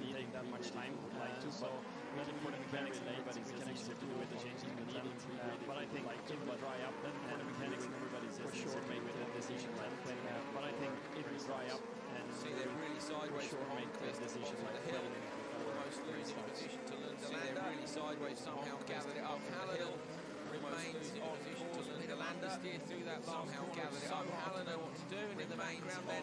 needing that much time, so waiting for the mechanics and everybody's we can actually do with the changes we need. But I think it will dry up, then for the mechanics and everybody's for sure make the decision. But I think it will dry up and see they're really sideways sure make the decision the hill, almost losing position to Lunda. See they're really sideways, somehow gathered it up from the hill. Remains on course, and Landa steered through that somehow gathered it up. Hallen know what to do, and in the background then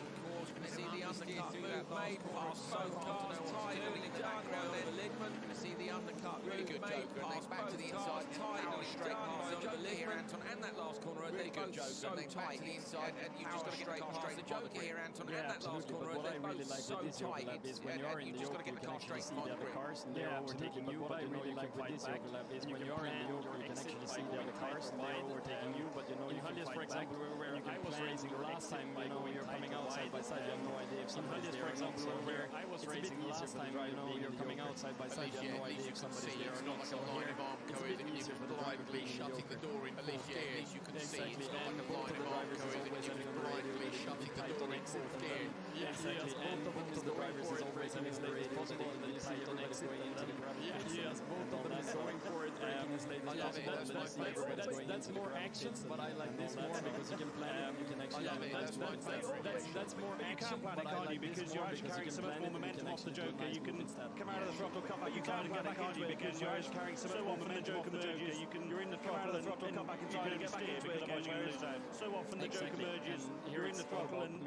we see the undercut move made past so hard to know what to do, and in the background then Lidman, we see the undercut really good Joker, pass back to the inside, power straight past Joker here, Anton, and that last corner, really good Joker, and then back to the inside, and you've just got to get the car straight the Joker here, Anton, and that last corner, they're both so tight, and you've just got to get the car straight on grip. They're overtaking you, but you know you can fight back. When you're in the yoke, you can actually see the other cars, and they're overtaking you, but you know you can fight back. Where I was racing last time, you know, when you're coming out side by side, you have no idea if somebody's there. For example, where I was racing last time, you know, you're coming out side by side, you have no idea if somebody's there or not. So here, it's a bit easier for the driver being shutting the door in fourth gear. You can see Exactly, it's not like a both blind of the drivers is always having on the radio, shutting the door in fourth gear. Exactly, and both of the drivers is always having on the radio, so they can see everybody's going into the gravel. Yes, both of them is going for it, braking as late as possible. That's more action, but I like this more because you can plan it, you can actually that's more action, but I like because you're actually carrying so much more momentum off the Joker. You can come out of the throttle, come back, you can't get back into it because you're actually carrying so much more momentum off the Joker. You're in the throttle and come back and try to get back into it, otherwise you're going to lose out. So often the Joker merges, you're in the throttle and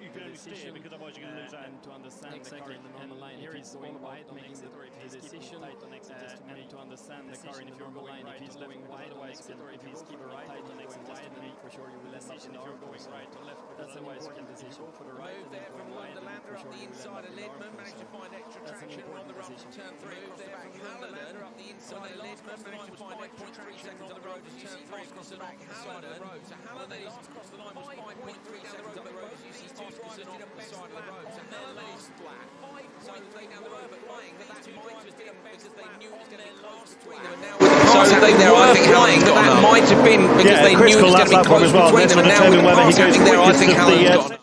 you can only steer because otherwise you're going to lose out. And to understand exactly in the normal line, if he's going wide on exit or if he's keeping tight on exit, just to understand the car in the normal line, if he's going wide on exit or if he's keeping tight on exit, just to make for sure you will end up in the if you're going right or left. That's a wise decision for the right. Move there from Lander up the inside of Lidman, managed to find extra traction on the run from turn 3 across the back. Lander up the inside of Lidman, managed to find extra traction on the road to turn 3 across the back side of the road. So Hallen last across the line was 5.3 seconds up the road. You see Oscarson on the side of the road. So their last lap, 5.3 down the road, but flying, but that might have been because they knew it was going to be close between them. And now so they there, I think flying, but that might have been because they knew it was going to be close between them. And now with the pass happening there, I think Hallen's got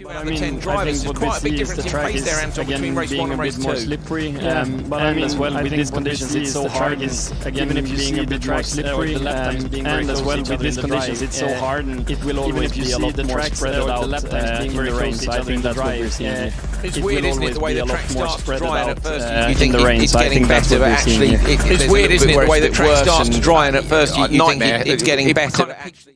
I mean, drivers. There's quite a big difference in pace there, Anton, between race 1 and race 2. Slippery, but I mean, as well with these conditions, it's so hard. Even if you see the track slippery, and as well with these conditions, it's so hard, and it will always be a lot more spread out in the rain. So I think that's what we're seeing here. It's weird, isn't it, the way the track starts to dry, and at first you think it's getting better, but actually, it's weird, isn't it, the way the track starts to dry, and at first you think it's getting better, but actually.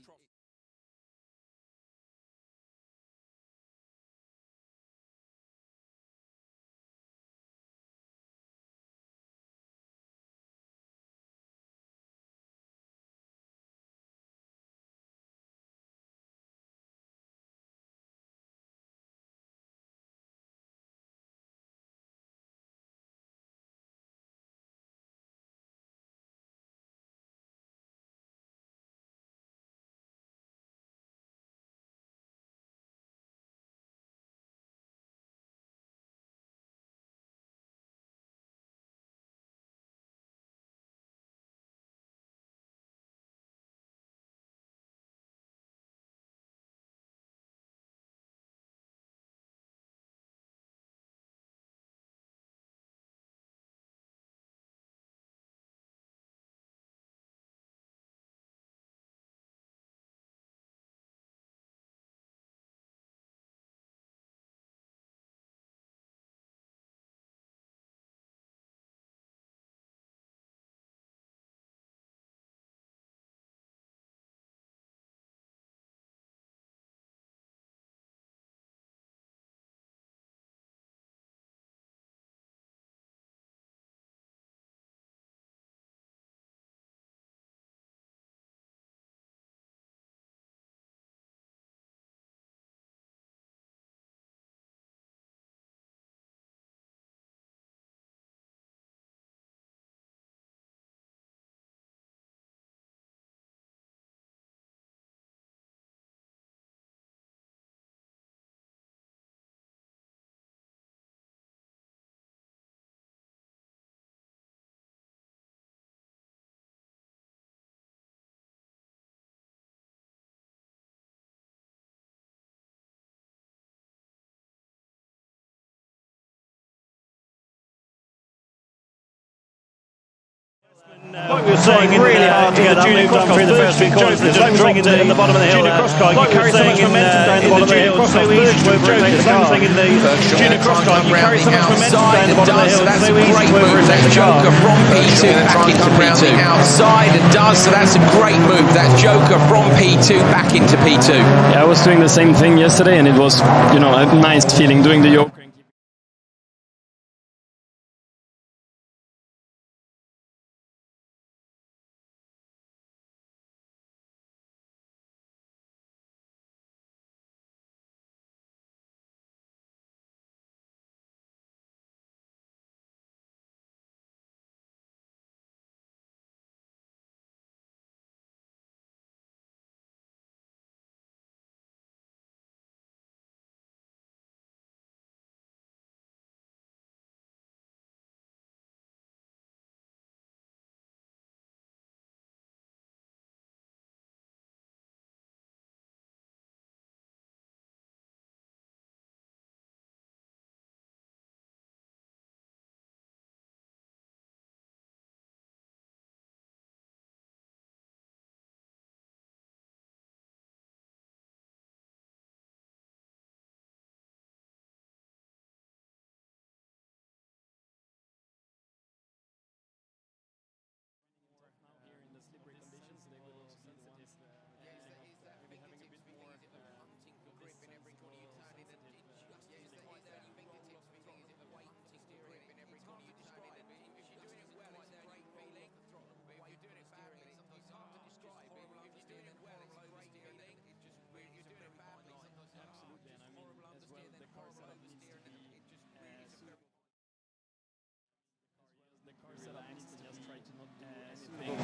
Like we were saying, really hard to get the junior crosscar through the first few corners. There's no thing in the bottom of the hill. Junior crosscar, you carry so much momentum down the bottom of the hill. So easy to overtake the car. Thing in the junior crosscar, you carry so much momentum down the bottom of the hill. So easy to overtake the car. Joker from P2 back into P2. Outside and does, so that's a great move. That's Joker from P2 back into P2. Yeah, I was doing the same thing yesterday, and it was, you know, a nice feeling doing the yoke.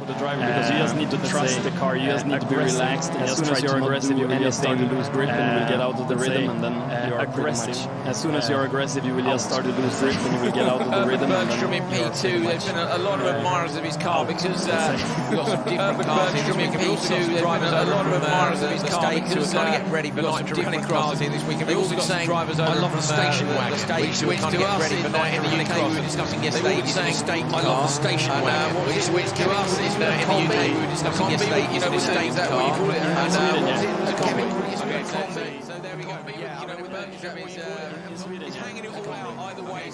The driver, because you just need to trust the car, you just need to be relaxed, and as soon as you're aggressive you will just start to lose grip and you will get out of the rhythm, and then you are aggressive. As soon as you're aggressive you will just start to lose grip and you will get out of the rhythm. Bergstrom in P2, there's been a lot of admirers of his car because we've got some different cars in P2, there's been a lot of admirers of his car because we're going to get ready for night different cars here this weekend. We've also got some drivers over I love the station wagon, which switched to us ready for night in the UK. We were discussing yesterday, I love the station wagon, which switched to us in the UK. We were discussing yesterday, you know, the state car. So there we go. You know, with Bergstrom, he's hanging it all out either way.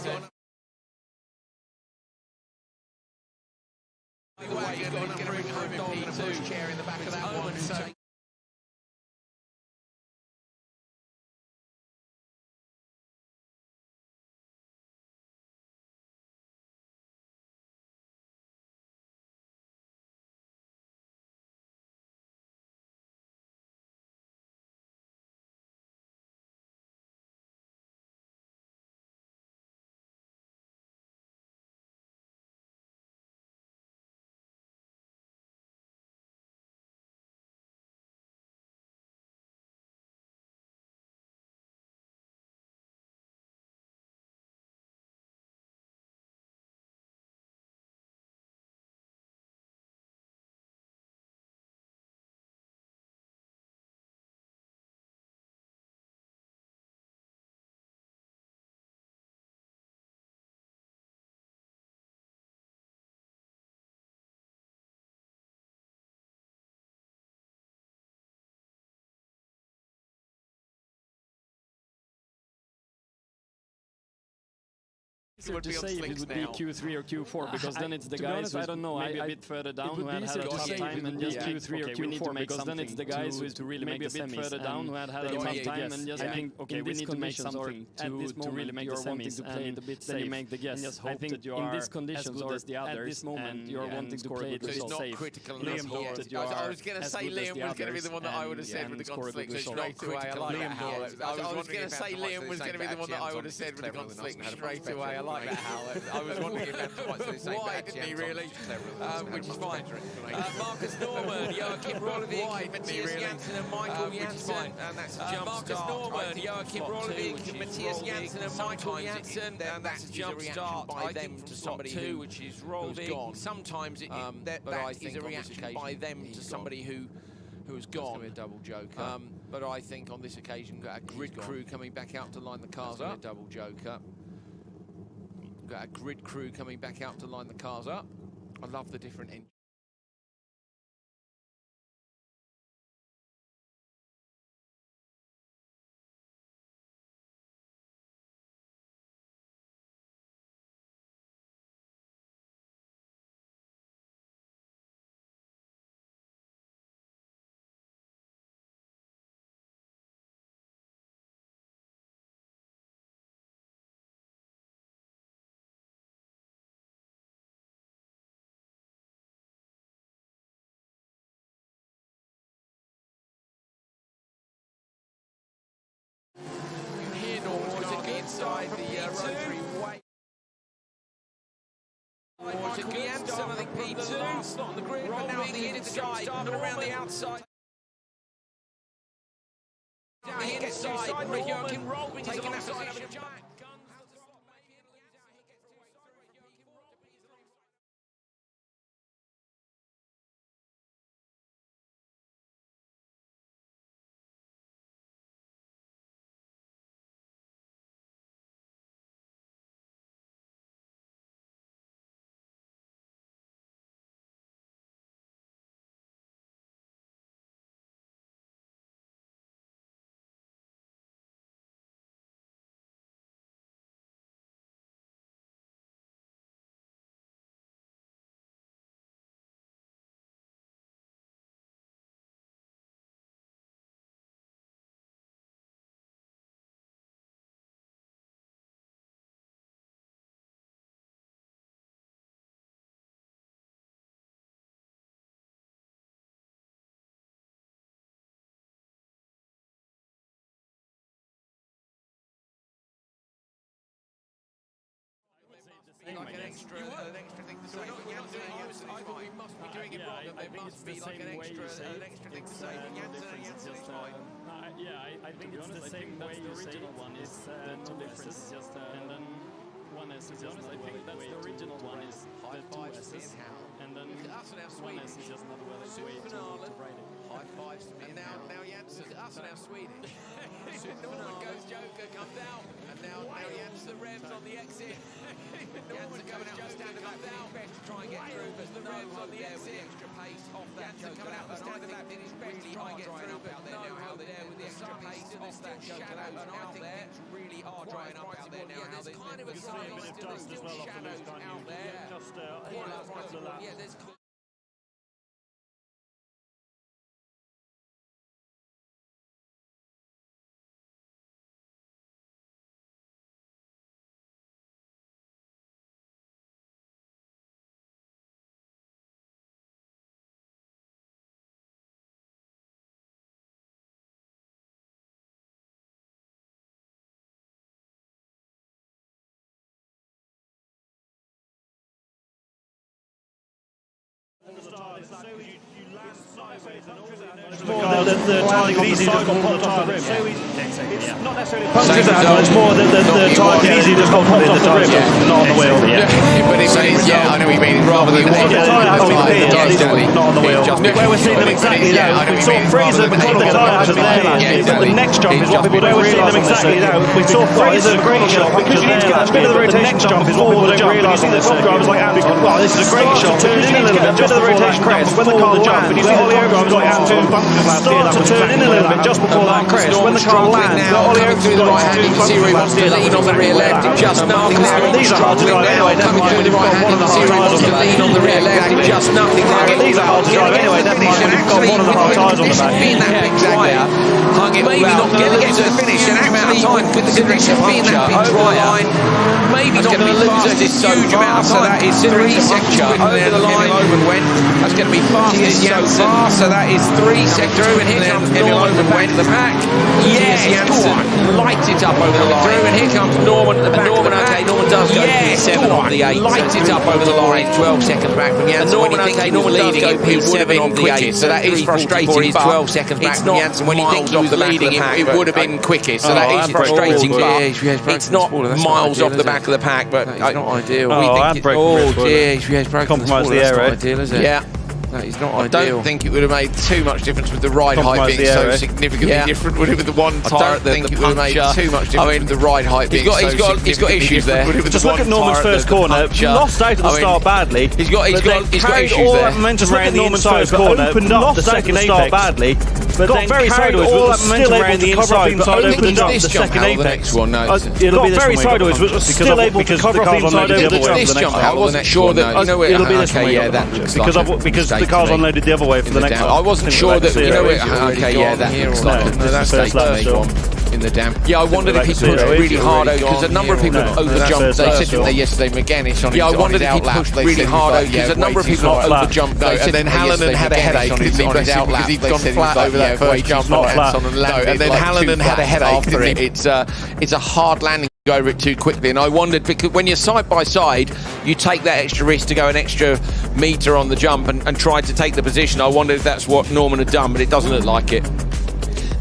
Either way, he's got a very good dog and a push chair in the back of that one. To say if it would be Q3 or Q4, because then it's the guys who, I don't know, maybe a bit further down who had a tough time, and just Q3 or Q4, because then it's the guys who to really make the semis, further down who had a tough time, and just think, okay, we need to make something to really make the semis, and then you make the guess. I think in these conditions, or at this moment, you're wanting to play it safe. Liam hope that you are. I was going to say Liam was going to be the one that I would have said with the conflict straight away. I like that, Howard. I was going to say Liam was going to be the one that I would have said with the conflict straight away. I like that, Howard. I was wondering if why didn't he really? Which is fine. Marcus Norman, Joachim Rolovik, Matthias Janssen and Michael Janssen. And that's a jump Marcus Norman, Joachim Rolovik, Matthias Janssen and Michael Janssen. And that's a jump start by them to somebody who, which is Rolovik. Sometimes that is a reaction by them to somebody who has gone. A double joker. But I think on this occasion, got a grid crew coming back out to line the cars up. A double joker. Got a grid crew coming back out to line the cars up. I love the different engines. Inside the rotary way. To Janssen, I think P2 on the grid, but now the inside, around the outside. Down the inside, Norman taking that position. Like an extra thing to say. I think we must be doing it wrong, and there must be like an extra thing to say. I think it's the same way the original one is. No difference, just and then one S is just I think that's the original one is the two S's, and then one S is just another way to write it. High fives to me. And now Janssen. Look at us and our Swedish. Norman goes Joker, comes out, and now Janssen. The revs on the exit. Janssen coming out, standing back down. Best to try and get through, but the revs on the exit. Extra pace off that Joker. Coming out, standing back, did his best to try and get through, but no out there with the extra pace off that Joker. And I think things really are drying up out there now. There's kind of a sign of still shadows out there. Yeah, there's. The tyre could easily just got popped off the rim. It's not necessarily punctures out, but it's more that the tyre could easily just got popped off the rim, not on the wheel. But it means, yeah, I know what you mean. Rather than the tyre has been cleared, not on the wheel. Where we're seeing them exactly now, we saw Fraser between the tyre to their landing, but the next jump is what people don't realise them exactly now. We saw Fraser great shot because you need to get that bit of the rotation jump is what people don't realise. You see the top drivers like Andy's gone, well, this is a great shot. Turn in a little bit, just the rotation crest when the car jump, and you see the Ollie drivers like Andy start to turn in a little bit just before that crest. When the car lands, the Ollie through the right hand, you can see where he wants to lean on the rear left. Just nothing there. These are hard to drive anyway. Coming through the right hand, you can see where he wants to lean on the rear left. Just nothing there. These are hard to drive anyway. Never mind when you've got one of the hard tyres on the back. Being that big dryer, maybe not going to get to the finish, and actually with the conditions being that big dry line, maybe not going to lose a huge amount of time. So that is 3 seconds over the line. That's going to be fastest so far. So that is 3 seconds through, and here comes Norman at the back of the pack. Yes, Janssen lights it up over the line. Through, and here comes Norman at the back of the pack. Norman does go P7 on the 8. Lights it up over the line. 12 seconds back from Janssen. When you think he was leading, it would have been quickest. So that is frustrating. He's 12 seconds back from Janssen. When you think he was leading, it would have been quickest. So that is frustrating, but it's not miles off the back of the pack. But it's not ideal. Oh, and break. Oh, jeez, compromise the air, right? Ideal, is it? Yeah. That is not I ideal. don't think it would have made too much difference with the ride height being so significantly different, would it, with the one tyre? I don't think it would have made too much difference with the ride height being so significantly he's got issues there. Just look at Norman's first corner. Lost out at the start badly. He's got issues there. Just look at Norman's first corner. Opened up the second start badly. But got very sideways, but still able to cover up inside, opened up the second apex. It'll be very sideways, but still able to cover up inside over the jump. I wasn't sure that, it'll be this way. Yeah, that because the car's unloaded the other way for the next one. I wasn't sure that, that looks like that's the first one in the dam. Yeah, I wondered if he pushed really hard out, because a number of people have overjumped. They said there yesterday, McGannis on his outlap. Yeah, I wondered if he pushed really hard out, because a number of people have overjumped. And then Hallinan had a headache on his outlap, because he'd gone flat over that first jump. And then Hallinan had a headache after it. It's a hard landing. Go over it too quickly, and I wondered, because when you're side by side, you take that extra risk to go an extra metre on the jump and try to take the position. I wondered if that's what Norman had done, but it doesn't look like it.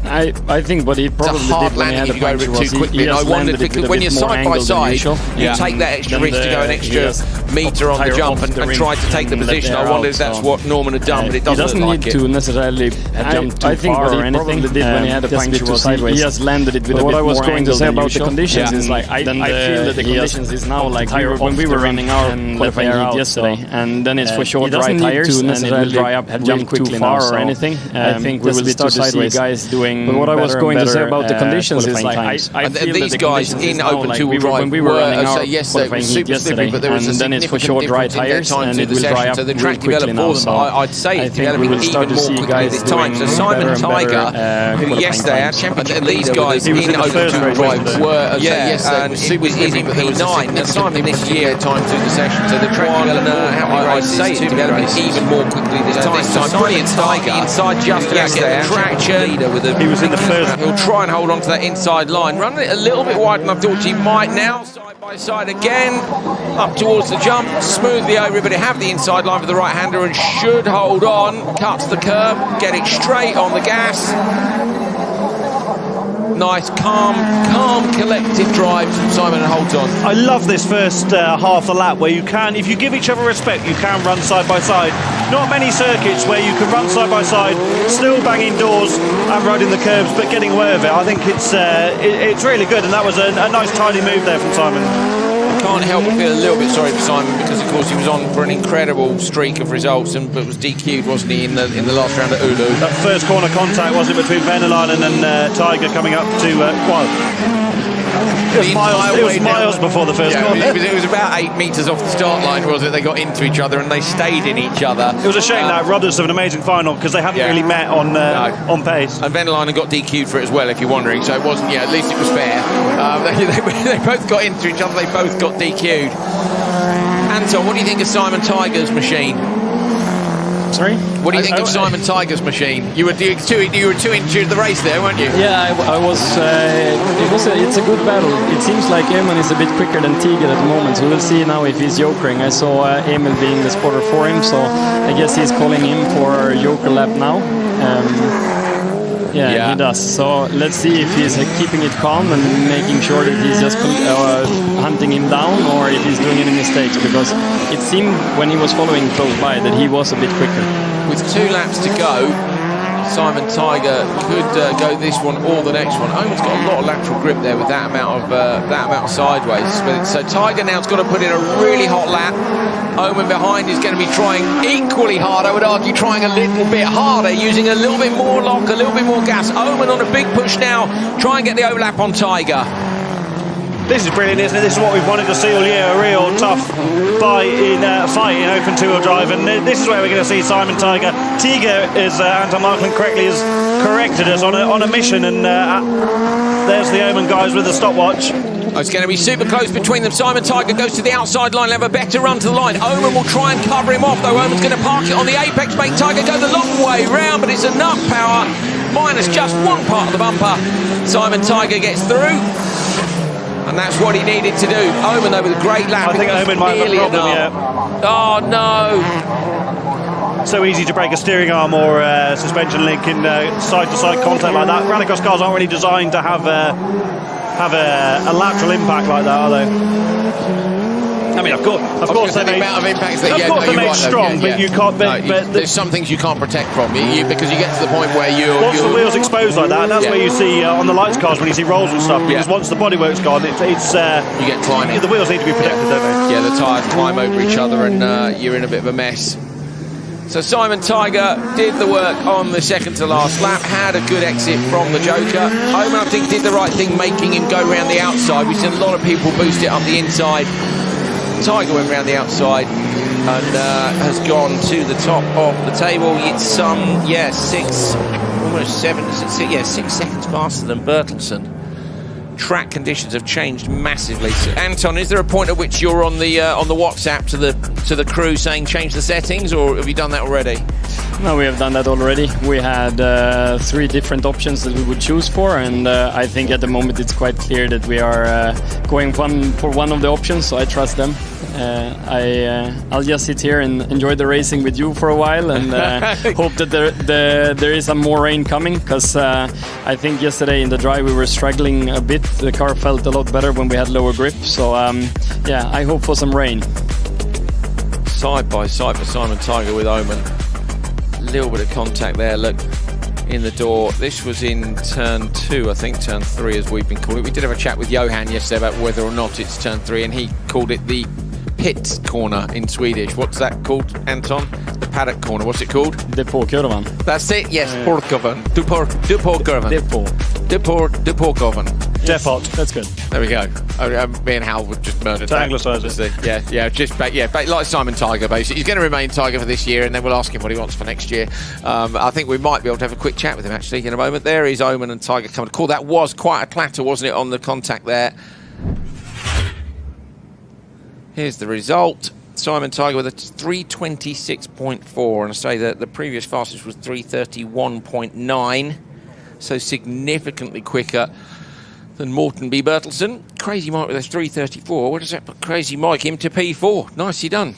I think what he probably did when he had a puncture was he I wondered, because when you're side by side, you take that extra risk to go an extra metre on the jump and try to take the position. I wondered if that's what Norman had done, but it doesn't look like it. He doesn't need to necessarily jump too far or anything. Did when he had a puncture was he just landed it with a bit more angle. What I was going to say about the conditions is like I feel that the conditions is now like when we were running our qualifying heat yesterday, and then it's for short dry tires and it will dry up jump too far or anything. I think we will start to see guys doing. But what I was going to say about the conditions is like I feel these guys in open two-wheel drive when we were running our qualifying heat yesterday, and then it's for short dry tires and it will dry up so the track quickly now. So I'd say I think we will start to see guys doing this Simon Tiger, who yesterday our championship leader, these guys in open two-wheel drive were and it was in P9. Now Simon this year time through the session, so the track development, I'd say it's developing even more quickly this time. So brilliant Tiger inside just yesterday, traction leader with he was in the first. He'll try and hold on to that inside line, running it a little bit wider than I thought he might now. Side by side again, up towards the jump, smoothly over it, but it have the inside line for the right-hander and should hold on. Cuts the curb, getting straight on the gas. Nice, calm, collective drive from Simon and holds on. I love this first half a lap where you can, if you give each other respect, you can run side by side. Not many circuits where you can run side by side, still banging doors and riding the curbs, but getting away with it. I think it's really good, and that was a nice tidy move there from Simon. I can't help but feel a little bit sorry for Simon, because of course he was on for an incredible streak of results, but was DQ'd, wasn't he, in the last round at Ulu. That first corner contact, was it, between Venelainen and Tiger coming up to it was miles before the first corner. It was about 8 metres off the start line, was it? They got into each other and they stayed in each other. It was a shame that robbed us of an amazing final, because they hadn't really met on pace. And Venelainen got DQ'd for it as well, if you're wondering, so it wasn't, at least it was fair. They both got into each other, they both got DQ'd. Anton, what do you think of Simon Tiger's machine? Sorry? What do you think of Simon Tiger's machine? You were too into the race there, weren't you? Yeah, I was. It's a good battle. It seems like Eamon is a bit quicker than Tiger at the moment, so we'll see now if he's jokering. I saw Emil being the spotter for him, so I guess he's calling him for a joker lap now. Yeah, he does. So let's see if he's keeping it calm and making sure that he's just hunting him down, or if he's doing any mistakes, because it seemed when he was following close by that he was a bit quicker. With 2 laps to go, Simon Tiger could go this one or the next one. Owen's got a lot of lateral grip there with that amount of sideways. So Tiger now's got to put in a really hot lap. Owen behind is going to be trying equally hard, I would argue, trying a little bit harder, using a little bit more lock, a little bit more gas. Owen on a big push now, try and get the overlap on Tiger. This is brilliant, isn't it? This is what we've wanted to see all year, a real tough fight in open two-wheel drive, and this is where we're going to see Simon Tiger. Tiger, as Anton Markland correctly has corrected us, on a mission, and there's the Omen guys with the stopwatch. It's going to be super close between them. Simon Tiger goes to the outside line, have a better run to the line. Omen will try and cover him off, though. Omen's going to park it on the apex, make Tiger go the long way round, but it's enough power, minus just one part of the bumper. Simon Tiger gets through, and that's what he needed to do. Omen, though, with a great lap. I think Omen might have a problem, yeah. Oh, no. So easy to break a steering arm or suspension link in side-to-side contact like that. Rallycross cars aren't really designed to have a lateral impact like that, are they? I mean, of course, the amount of impacts that of course, they make strong, but you can't. But there's some things you can't protect from because you get to the point where once the wheels exposed like that, and that's where you see on the lights cars when you see rolls and stuff. Because once the bodywork's gone, it's you get climbing. The wheels need to be protected, don't they? Yeah, the tyres climb over each other, and you're in a bit of a mess. So Simon Tiger did the work on the second to last lap, had a good exit from the Joker. Oman, I think, did the right thing making him go around the outside. We've seen a lot of people boost it up the inside. Tiger went around the outside and has gone to the top of the table. It's 6 seconds faster than Bertelsen. Track conditions have changed massively. So, Anton, is there a point at which you're on the WhatsApp to the crew saying change the settings, or have you done that already? No, we have done that already. We had 3 different options that we would choose for, and I think at the moment it's quite clear that we are going for one of the options, so I trust them. I'll just sit here and enjoy the racing with you for a while, and hope that there is some more rain coming, because I think yesterday in the drive we were struggling a bit. The car felt a lot better when we had lower grip, so yeah, I hope for some rain. Side by side for Simon Tiger with Oman. A little bit of contact there, look, in the door. This was in turn 2, I think, turn 3 as we've been calling it. We did have a chat with Johan yesterday about whether or not it's turn 3, and he called it the pit corner in Swedish. What's that called, Anton? The paddock corner. What's it called? Depåkurvan. That's it, yes, Portkurvan. Depåkurvan. Depåkurvan. Depot. That's good. There we go. Me and Hal would just murder to anglicise it. Like Simon Tiger, basically. He's going to remain Tiger for this year, and then we'll ask him what he wants for next year. I think we might be able to have a quick chat with him, actually, in a moment. There is Oman and Tiger coming to call. That was quite a clatter, wasn't it, on the contact there? Here's the result. Simon Tiger with a 3:26.4, and I say that the previous fastest was 3:31.9, so significantly quicker than Morten B. Bertelsen. Crazy Mike with a 3:34. What does that put Crazy Mike into P4? Nicely done.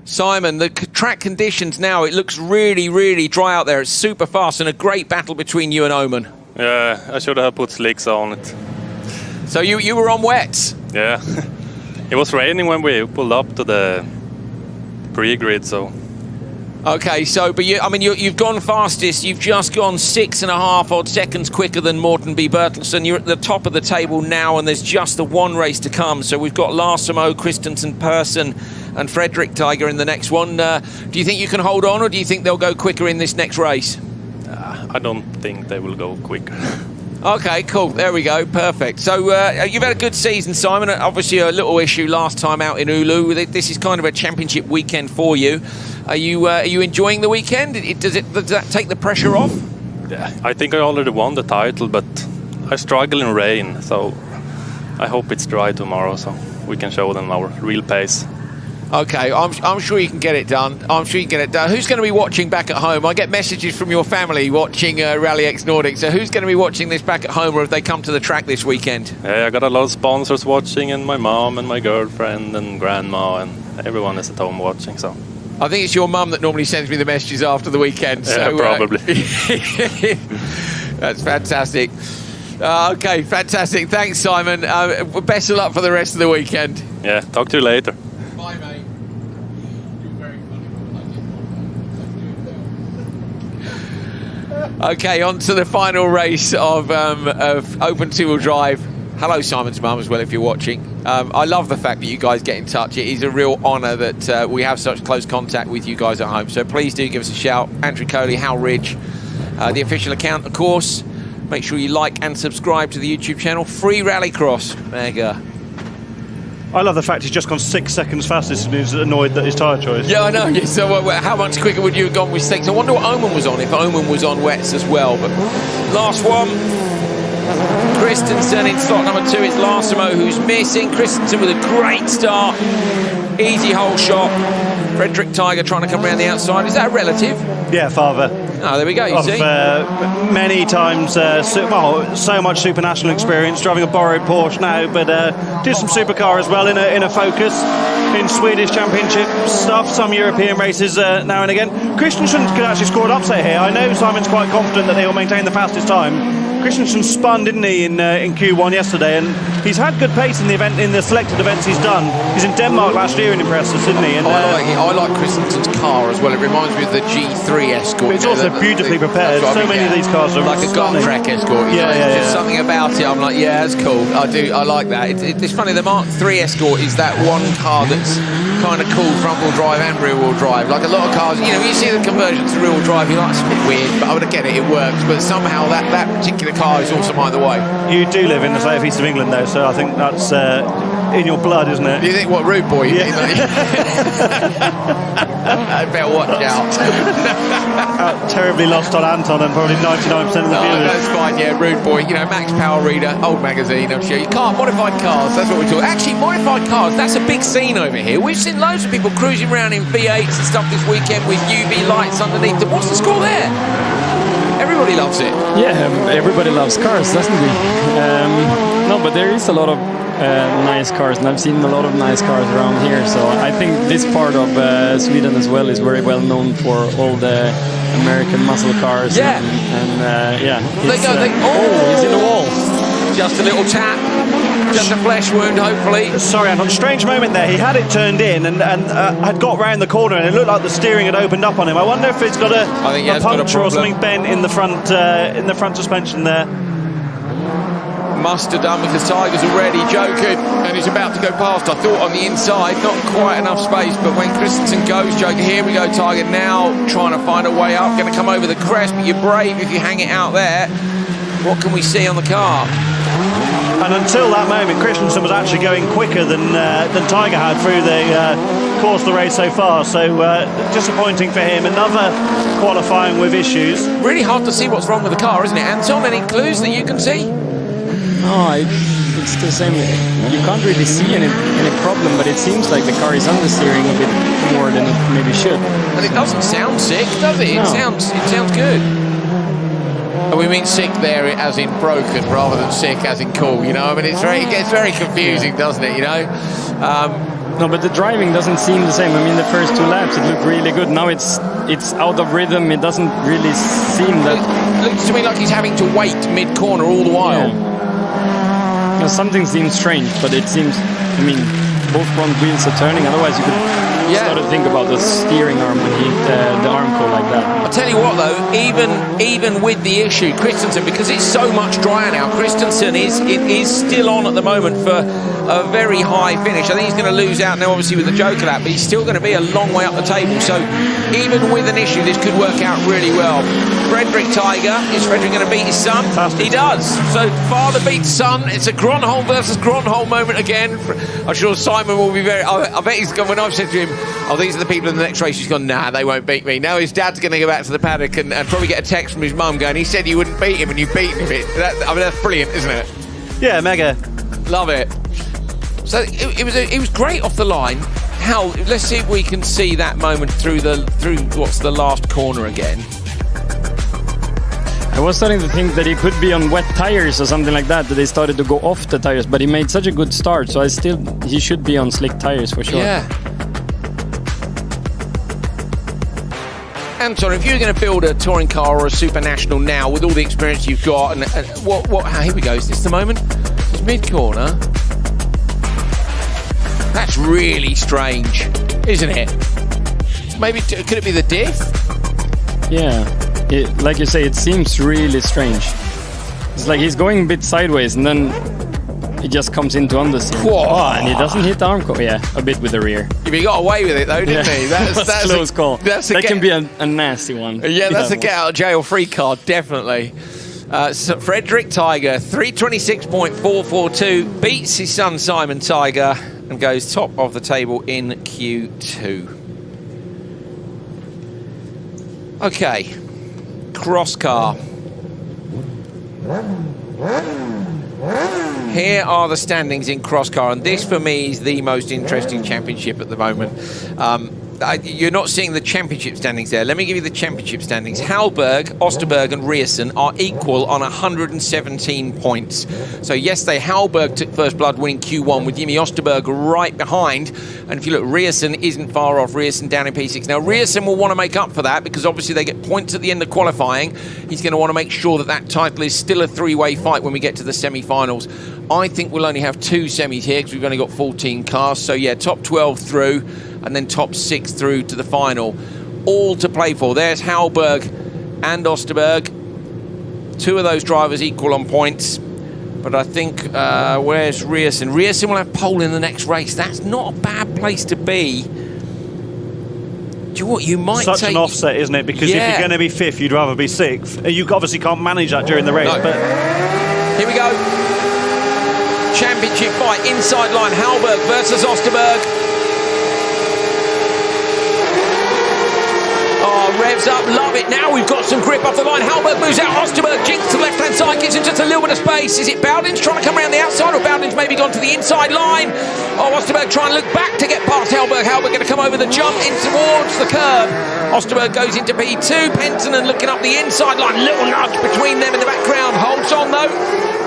Simon, the track conditions now, it looks really, really dry out there. It's super fast, and a great battle between you and Oman. Yeah, I should have put slicks on it. So you were on wets? Yeah. It was raining when we pulled up to the pre-grid, so... Okay, so, but you've gone fastest. You've just gone 6.5 odd seconds quicker than Morten B. Bertelsen. You're at the top of the table now, and there's just the one race to come. So we've got Larsamo, Christensen, Persson, and Fredrik Tiger in the next one. Do you think you can hold on, or do you think they'll go quicker in this next race? I don't think they will go quicker. Okay, cool. There we go. Perfect. So you've had a good season, Simon. Obviously a little issue last time out in Oulu. This is kind of a championship weekend for you. Are you enjoying the weekend? Does that take the pressure off? Yeah, I think I already won the title, but I struggle in rain, so I hope it's dry tomorrow so we can show them our real pace. Okay, I'm sure you can get it done. I'm sure you can get it done. Who's going to be watching back at home? I get messages from your family watching RallyX Nordic. So who's going to be watching this back at home, or if they come to the track this weekend? Yeah, I got a lot of sponsors watching, and my mom and my girlfriend and grandma, and everyone is at home watching. So I think it's your mum that normally sends me the messages after the weekend. Yeah, so, probably. That's fantastic. Okay, fantastic. Thanks, Simon. Best of luck for the rest of the weekend. Yeah, talk to you later. Bye, mate. Okay, on to the final race of Open Two-Wheel Drive. Hello, Simon's mum, as well, if you're watching. I love the fact that you guys get in touch. It is a real honour that we have such close contact with you guys at home. So please do give us a shout. Andrew Coley, Hal Ridge, the official account, of course. Make sure you like and subscribe to the YouTube channel. Free Rallycross. Mega. I love the fact he's just gone 6 seconds fastest and he's annoyed that his tyre choice. Yeah, I know. So how much quicker would you have gone with slicks? I wonder what Oman was on, if Oman was on wets as well. But last one, Christensen in slot number 2. It's Larsamo who's missing. Christensen with a great start. Easy hole shot. Fredrik Tiger trying to come around the outside. Is that a relative? Yeah, father. Oh, there we go, you see. Many times, so much Supernational experience, driving a borrowed Porsche now, but did some Supercar as well in a Focus, in Swedish Championship stuff, some European races now and again. Christensen could actually score an upset here. I know Simon's quite confident that they will maintain the fastest time. Christensen spun, didn't he, in Q1 yesterday, and he's had good pace in the selected events he's done. He's in Denmark last year and impressed us, didn't he? And, I like Christensen's car as well. It reminds me of the G3 Escort. It's also beautifully prepared. So many of these cars are like a golf track Escort. Just something about it. I'm like, yeah, that's cool. I like that. It's funny. The Mark III Escort is that one car that's kind of cool front-wheel drive and rear-wheel drive. Like a lot of cars, you know, you see the conversion to rear-wheel drive, you're like, it's a bit weird, but I would get it works. But somehow that particular car is awesome either way. You do live in the southeast of England, though, so I think that's in your blood, isn't it? You think, what, rude boy? Yeah. I better watch out. Terribly lost on Anton and probably 99% of the viewers. That's fine, yeah, rude boy. You know, Max Power Reader, old magazine, I'm sure. You can't. Modified cars, that's what we're talking. Actually, modified cars, that's a big scene over here. We've seen loads of people cruising around in V8s and stuff this weekend with UV lights underneath them. What's the score there? Everybody loves it. Yeah, everybody loves cars, doesn't he? No, but there is a lot of nice cars, and I've seen a lot of nice cars around here. So I think this part of Sweden as well is very well known for all the American muscle cars. Yeah. Yeah. They go, he's in the wall. Just a little tap. Just a flesh wound, hopefully. Sorry, Anton, strange moment there. He had it turned in and had got round the corner, and it looked like the steering had opened up on him. I wonder if it's got a puncture or something bent in the front suspension there. Must have done, because Tiger's already joking and he's about to go past. I thought on the inside, not quite enough space, but when Christensen goes, joking, here we go, Tiger now trying to find a way up, going to come over the crest, but you're brave if you hang it out there. What can we see on the car? And until that moment, Christensen was actually going quicker than Tiger had through the course of the race so far. So disappointing for him. Another qualifying with issues. Really hard to see what's wrong with the car, isn't it? Anton, any clues that you can see? No, it's the same. You can't really see any problem, but it seems like the car is understeering a bit more than it maybe should. But it doesn't sound sick, does it? It sounds good. And we mean sick there as in broken rather than sick as in cool, you know? I mean, it gets very confusing, doesn't it, you know? No, but the driving doesn't seem the same. I mean, the first two laps, it looked really good. Now it's out of rhythm. It doesn't really seem that... It looks to me like he's having to wait mid-corner all the while. Yeah. Now, something seems strange, but it seems... I mean, both front wheels are turning. Otherwise, you could start to think about the steering arm when the arm go like that. I'll tell you what, though, even with the issue, Christensen, because it's so much drier now, Christensen is still on at the moment for a very high finish. I think he's going to lose out now, obviously, with the Joker lap, but he's still going to be a long way up the table. So even with an issue, this could work out really well. Frederick Tiger, is Frederick going to beat his son? Fantastic. He does. So father beats son. It's a Gronholm versus Gronholm moment again. I'm sure Simon will be very... I bet he's gone, when I've said to him, oh, these are the people in the next race, he's gone, nah, they won't beat me. Now his dad's going to go back to the paddock and probably get a text from his mum going, he said you wouldn't beat him and you beat him. I mean, that's brilliant, isn't it? Yeah, mega. Love it. So it was great off the line. Let's see if we can see that moment through what's the last corner again. I was starting to think that he could be on wet tires or something like that they started to go off the tires, but he made such a good start, so he should be on slick tires for sure. Yeah. Anton, if you're going to build a touring car or a Supernational now with all the experience you've got, and here we go, is this the moment? It's mid-corner. That's really strange, isn't it? Maybe, could it be the diff? Yeah, like you say, it seems really strange. It's like he's going a bit sideways and then he just comes into understeer. And he doesn't hit the arm core. Yeah, a bit with the rear. He got away with it though, didn't he? That's a close call. That can be a nasty one. Yeah, that's a get out of jail free card, definitely. So Frederick Tiger, 326.442, beats his son Simon Tiger and goes top of the table in Q2. Okay, Crosscar. Here are the standings in Crosscar, and this for me is the most interesting championship at the moment. you're not seeing the championship standings there. Let me give you the championship standings. Hallberg, Osterberg and Rierson are equal on 117 points. So yesterday, Hallberg took first blood, winning Q1 with Jimmy Osterberg right behind. And if you look, Rierson isn't far off. Rierson down in P6. Now, Rierson will want to make up for that because obviously they get points at the end of qualifying. He's going to want to make sure that that title is still a three-way fight when we get to the semi-finals. I think we'll only have 2 semis here because we've only got 14 cars. So, yeah, top 12 through and then top 6 through to the final. All to play for. There's Hallberg and Osterberg. 2 of those drivers equal on points. But I think, where's Rierson? Rierson will have pole in the next race. That's not a bad place to be. Do you know what? You might Such an offset, isn't it? Because if you're going to be 5th, you'd rather be 6th. You obviously can't manage that during the race. No. But here we go. Championship fight, inside line, Hallberg versus Osterberg. Oh, revs up, love it. Now we've got some grip off the line. Hallberg moves out, Osterberg jinks to the left-hand side, gives him just a little bit of space. Is it Bowdens trying to come around the outside, or Bowdens maybe gone to the inside line? Oh, Osterberg trying to look back to get past Hallberg. Hallberg going to come over the jump in towards the curb. Osterberg goes into P2. Penttinen looking up the inside line. Little nudge between them in the background. Holds on though.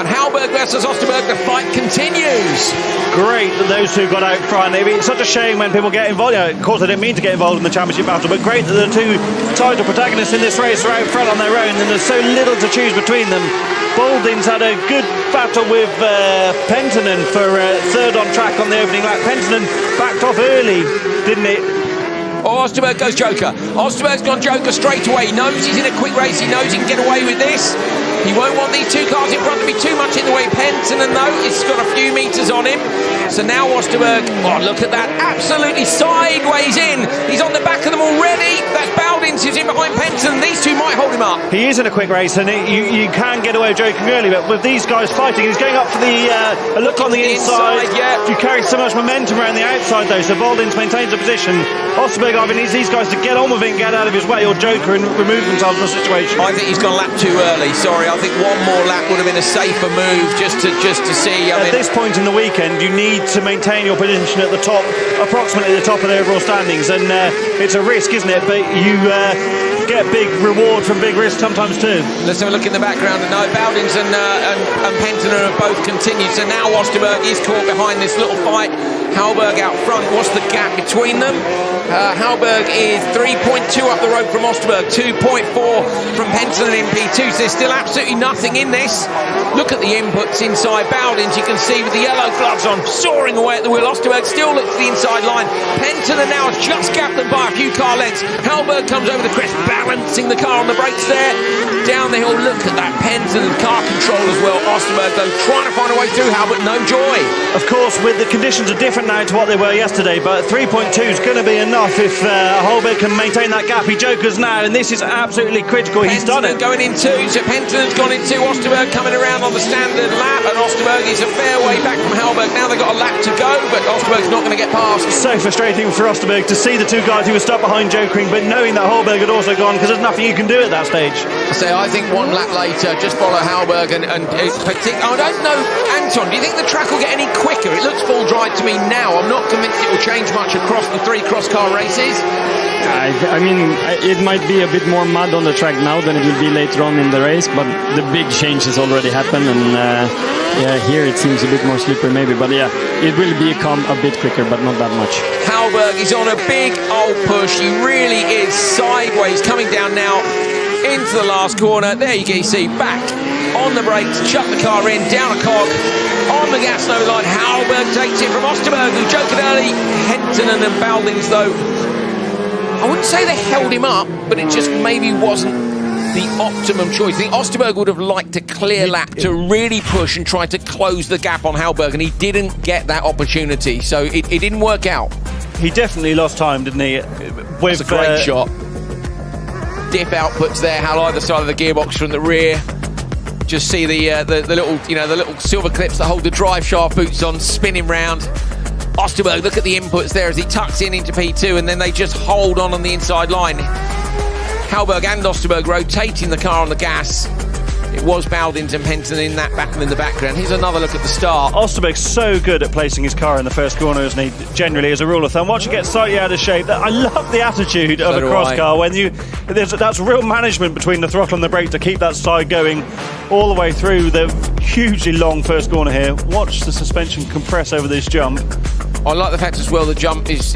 And Hallberg versus Osterberg, the fight continues. Great that those two got out front. It's such a shame when people get involved. Of course, they didn't mean to get involved in the championship battle, but great that the 2 title protagonists in this race are out front on their own, and there's so little to choose between them. Baldings had a good battle with Penttinen for 3rd on track on the opening lap. Penttinen backed off early, didn't it? Oh, Osterberg goes Joker. Osterberg's gone Joker straight away. He knows he's in a quick race. He knows he can get away with this. He won't want these 2 cars in front to be too much in the way. Penttinen, though, it's got a few metres on him. So now Osterberg, oh, look at that, absolutely sideways in. He's on the back of them already. That's Bowdens who's in behind Penttinen. These 2 might hold him up. He is in a quick race, and you can get away joking early, but with these guys fighting, he's going up for the a look on the inside. Yeah. You carry so much momentum around the outside, though, so Baldings maintains the position. Osterberg, I mean, needs these guys to get on with it and get out of his way, or Joker and remove themselves from the situation. I think he's gone a lap too early. Sorry, I think one more lap would have been a safer move just to see. At this point in the weekend, you need to maintain your position at the top, approximately the top of the overall standings, and it's a risk, isn't it? But you get big reward from big risk sometimes too. Let's have a look in the background. No, Bowdens and Penttinen have both continued. So now Osterberg is caught behind this little fight. Hallberg out front. What's the gap between them? Hallberg is 3.2 up the road from Osterberg, 2.4 from Penttinen in P2. So there's still absolutely nothing in this. Look at the inputs inside Bowdens. You can see with the yellow gloves on, soaring away at the wheel. Osterberg still looks to the inside line. Penttinen now has just gapped them by a few car lengths. Hallberg comes over the crest, balancing the car on the brakes there. Down the hill, look at that Penttinen car control as well. Osterberg, though, trying to find a way through, Hallberg, no joy. Of course, with the conditions are different now to what they were yesterday, but 3.2 is going to be enough if Hallberg can maintain that gap. He jokers now, and this is absolutely critical. He's done it. Going in 2, so Penttinen's gone in 2. Osterberg coming around on the standard lap, and Osterberg is a fair way back from Hallberg. Now they've got a lap to go, but Osterberg's not going to get past. So frustrating for Osterberg to see the 2 guys who were stuck behind jokering, but knowing that Hallberg had also gone, because there's nothing you can do at that stage. So I think 1 lap later, just follow Hallberg and I don't know, Anton, do you think the track will get any quicker? It looks full dry to me now. I'm not convinced it will change much across the 3 cross-car races. I mean, it might be a bit more mud on the track now than it will be later on in the race, but the big change has already happened, and yeah, here it seems a bit more slippery maybe, but yeah, it will become a bit quicker, but not that much. Hallberg is on a big old push. He really is sideways, coming down now into the last corner. There you can see, back on the brakes, chuck the car in, down a cog, on the gas no line. Hallberg takes it from Osterberg, who joked early. Penttinen and Bowdens, though, I wouldn't say they held him up, but it just maybe wasn't the optimum choice. I think Osterberg would have liked a clear lap to really push and try to close the gap on Hallberg, and he didn't get that opportunity, so it didn't work out. He definitely lost time, didn't he? That's a great shot. Diff outputs there, Hal either side of the gearbox from the rear. Just see the little, the little silver clips that hold the drive shaft boots on, spinning round. Osterberg, look at the inputs there as he tucks into P2, and then they just hold on the inside line. Hallberg and Osterberg rotating the car on the gas. It was Bowdens and Penton in that battle in the background. Here's another look at the start. Osterberg's so good at placing his car in the first corner, isn't he? Generally, as a rule of thumb. Watch it get slightly out of shape. I love the attitude of a cross car when that's real management between the throttle and the brake to keep that side going all the way through the hugely long first corner here. Watch the suspension compress over this jump. I like the fact as well the jump is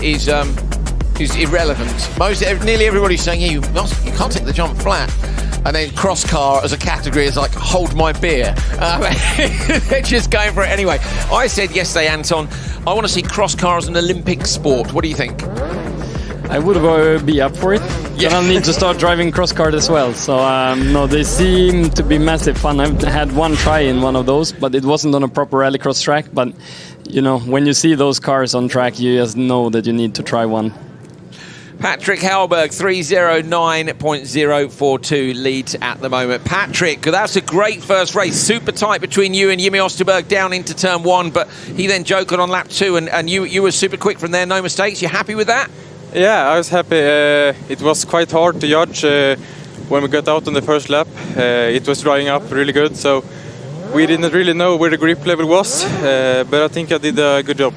irrelevant. Nearly everybody's saying, yeah, you can't take the jump flat. And then Crosscar as a category is like, hold my beer. They're just going for it anyway. I said yesterday, Anton, I want to see Crosscar as an Olympic sport. What do you think? I would be up for it. Yeah. Then I'll need to start driving Crosscar as well. So, no, they seem to be massive fun. I've had one try in one of those, but it wasn't on a proper rallycross track. But, you know, when you see those cars on track, you just know that you need to try one. Patrick Hallberg, 309.042 leads at the moment. Patrick, that's a great first race. Super tight between you and Jimmy Osterberg down into turn 1, but he then joked on lap 2, and you were super quick from there, no mistakes. You happy with that? Yeah, I was happy. It was quite hard to judge when we got out on the first lap. It was drying up really good, so we didn't really know where the grip level was, but I think I did a good job.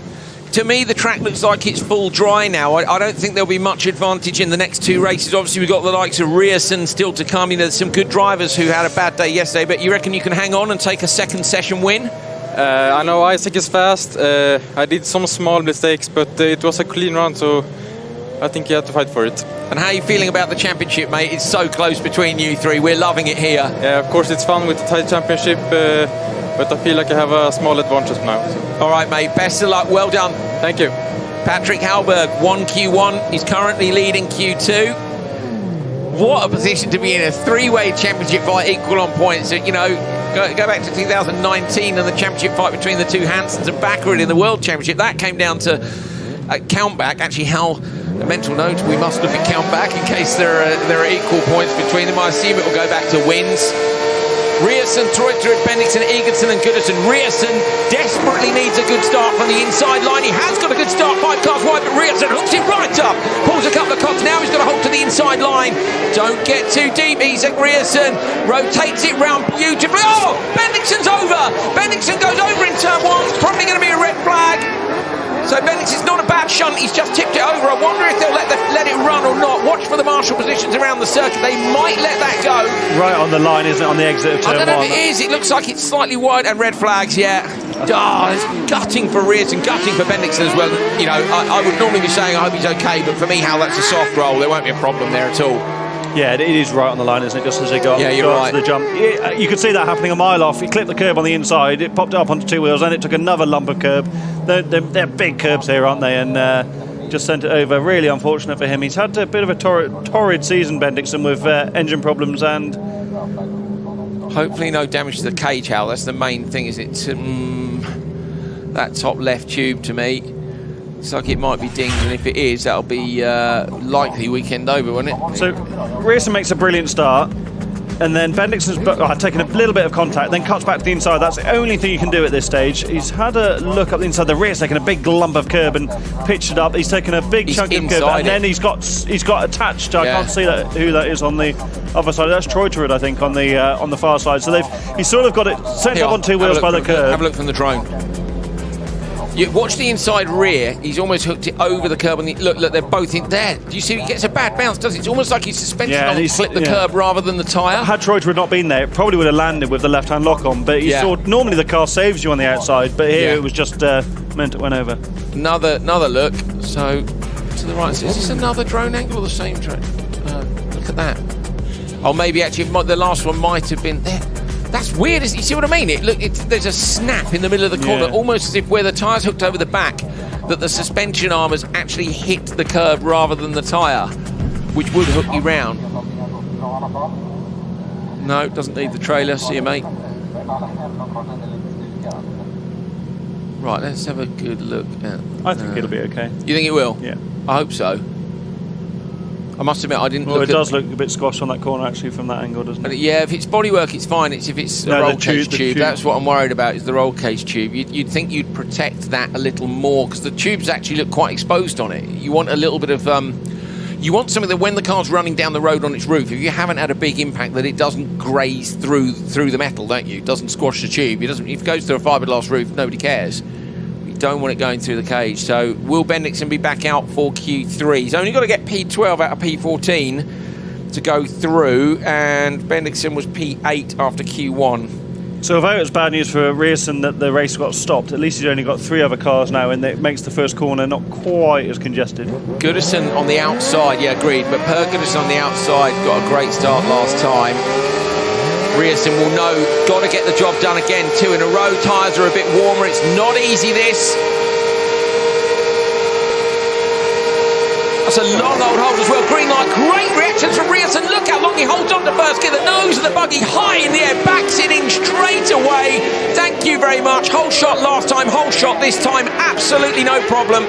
To me, the track looks like it's full dry now. I don't think there'll be much advantage in the next 2 races. Obviously, we've got the likes of Rierson still to come. You know, there's some good drivers who had a bad day yesterday, but you reckon you can hang on and take a second session win? I know Isaac is fast. I did some small mistakes, but it was a clean run, so I think you have to fight for it. And how are you feeling about the championship, mate? It's so close between you three. We're loving it here. Yeah, of course, it's fun with the tight championship, but I feel like I have a small advantage now. So. All right, mate. Best of luck. Well done. Thank you. Patrick Hallberg, 1Q1. He's currently leading Q2. What a position to be in, a 3-way championship fight, equal on points. You know, go back to 2019 and the championship fight between the two Hansons and Baccarat in the World Championship. That came down to countback. Actually, Hal, a mental note, we must look at countback in case there are equal points between them. I assume it will go back to wins. Rierson, Treuter, Bendixen, Egerton and Goodison. Rierson desperately needs a good start from the inside line. He has got a good start, 5 cars wide, but Rierson hooks it right up. Pulls a couple of cogs. Now he's got to hold to the inside line. Don't get too deep, Isaac Rierson. Rotates it round beautifully. Oh, Bendixen's over. Bendixen goes over in turn 1. It's probably going to be a red flag. So Bendixen's not a bad shunt. He's just tipped it over. I wonder if they'll let it run or not. Watch for the marshal positions around the circuit. They might let that go. Right on the line, isn't it, on the exit of turn 1? I don't know if it is. It looks like it's slightly wide and red flags, yeah. Oh, it's gutting for Rierson, gutting for Bendixen as well. You know, I would normally be saying I hope he's okay, but for me, Hal, that's a soft roll. There won't be a problem there at all. Yeah, it is right on the line, isn't it? Just as they got, yeah, you're right. To the jump. You could see that happening a mile off. He clipped the curb on the inside, it popped up onto 2 wheels, and it took another lump of curb. They're big curbs here, aren't they? And just sent it over. Really unfortunate for him. He's had a bit of a torrid season, Bendixen, with engine problems and... Hopefully no damage to the cage, Hal. That's the main thing, is it? That top left tube, to me, looks like it might be dinged, and if it is, that'll be likely weekend over, won't it? So Rierson makes a brilliant start, and then Bendixen's taken a little bit of contact, then cuts back to the inside. That's the only thing you can do at this stage. He's had a look up the inside. The rear's taken a big lump of curb and pitched it up. He's taken a big chunk of curb, and then he's got attached. I can't see who that is on the other side. That's Treuterud, I think, on the far side. So he's sort of got it sent up on 2 wheels by the curb. Have a look from the drone. You watch the inside rear. He's almost hooked it over the curb, and look, they're both in there. Do you see? He gets a bad bounce, doesn't it? It's almost like his suspension on clipped the curb rather than the tyre. Had Treuterud not been there, it probably would have landed with the left-hand lock on. But you saw normally the car saves you on the outside, but here it was just meant it went over. Another look. So to the right. Is this another drone angle or the same drone? Look at that. Oh, maybe actually the last one might have been there. That's weird, you see what I mean? There's a snap in the middle of the corner, almost as if where the tyre's hooked over the back, that the suspension arm has actually hit the curb rather than the tyre, which would hook you round. No, it doesn't need the trailer. See you, mate. Right, let's have a good look at... I think it'll be okay. You think it will? Yeah. I hope so. I must admit, I didn't look at... It does look a bit squashed on that corner, actually, from that angle, doesn't it? Yeah, if it's bodywork, it's fine. It's if it's a roll cage tube. That's what I'm worried about, is the roll cage tube. You'd think you'd protect that a little more, because the tubes actually look quite exposed on it. You want a little bit of... You want something that when the car's running down the road on its roof, if you haven't had a big impact, that it doesn't graze through the metal, don't you? It doesn't squash the tube. If it goes through a fiberglass roof, nobody cares. You don't want it going through the cage. So will Bendixson be back out for Q3? He's only got to get P12 out of P14 to go through, and Bendixson was P8 after Q1. So although it's bad news for Rierson that the race got stopped, at least he's only got 3 other cars now, and it makes the first corner not quite as congested. Goodison on the outside, yeah, agreed, but Per Goodison on the outside got a great start last time. Rierson will know, got to get the job done again, 2 in a row. Tyres are a bit warmer, it's not easy this. That's a long old hold as well. Green light, great reactions from Rierson. Look how long he holds on to first gear. The nose of the buggy high in the air, backs it in straight away. Thank you very much. Whole shot last time, whole shot this time. Absolutely no problem.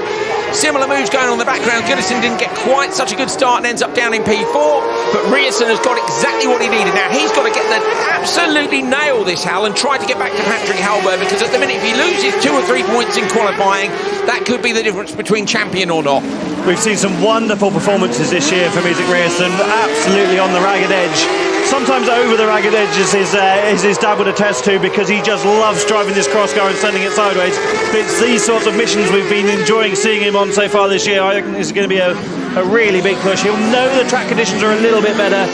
Similar moves going on in the background. Goodison didn't get quite such a good start and ends up down in P4, but Rierson has got exactly what he needed. Now he's got to get the absolutely nail this, Hal, and try to get back to Patrick Hallberg, because at the minute if he loses 2 or 3 points in qualifying, that could be the difference between champion or not. We've seen some wonderful performances this year from Isaac Rierson, absolutely on the ragged edge. Sometimes over the ragged edge is his dad would attest to, because he just loves driving this Crosscar and sending it sideways. But it's these sorts of missions we've been enjoying seeing him on so far this year. I reckon this is going to be a really big push. He'll know the track conditions are a little bit better,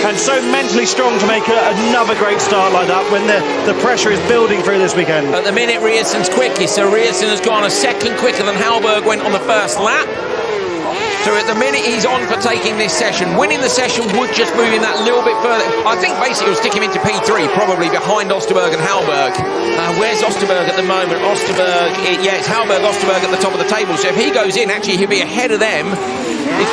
and so mentally strong to make another great start like that when the pressure is building through this weekend. At the minute, Rierson's quickest, so Rierson has gone a second quicker than Hallberg went on the first lap. So at the minute he's on for taking this session. Winning the session would just move him that little bit further. I think basically it will stick him into P3, probably behind Osterberg and Hallberg. Where's Osterberg at the moment? Osterberg, it's Hallberg, Osterberg at the top of the table. So if he goes in, actually he'll be ahead of them.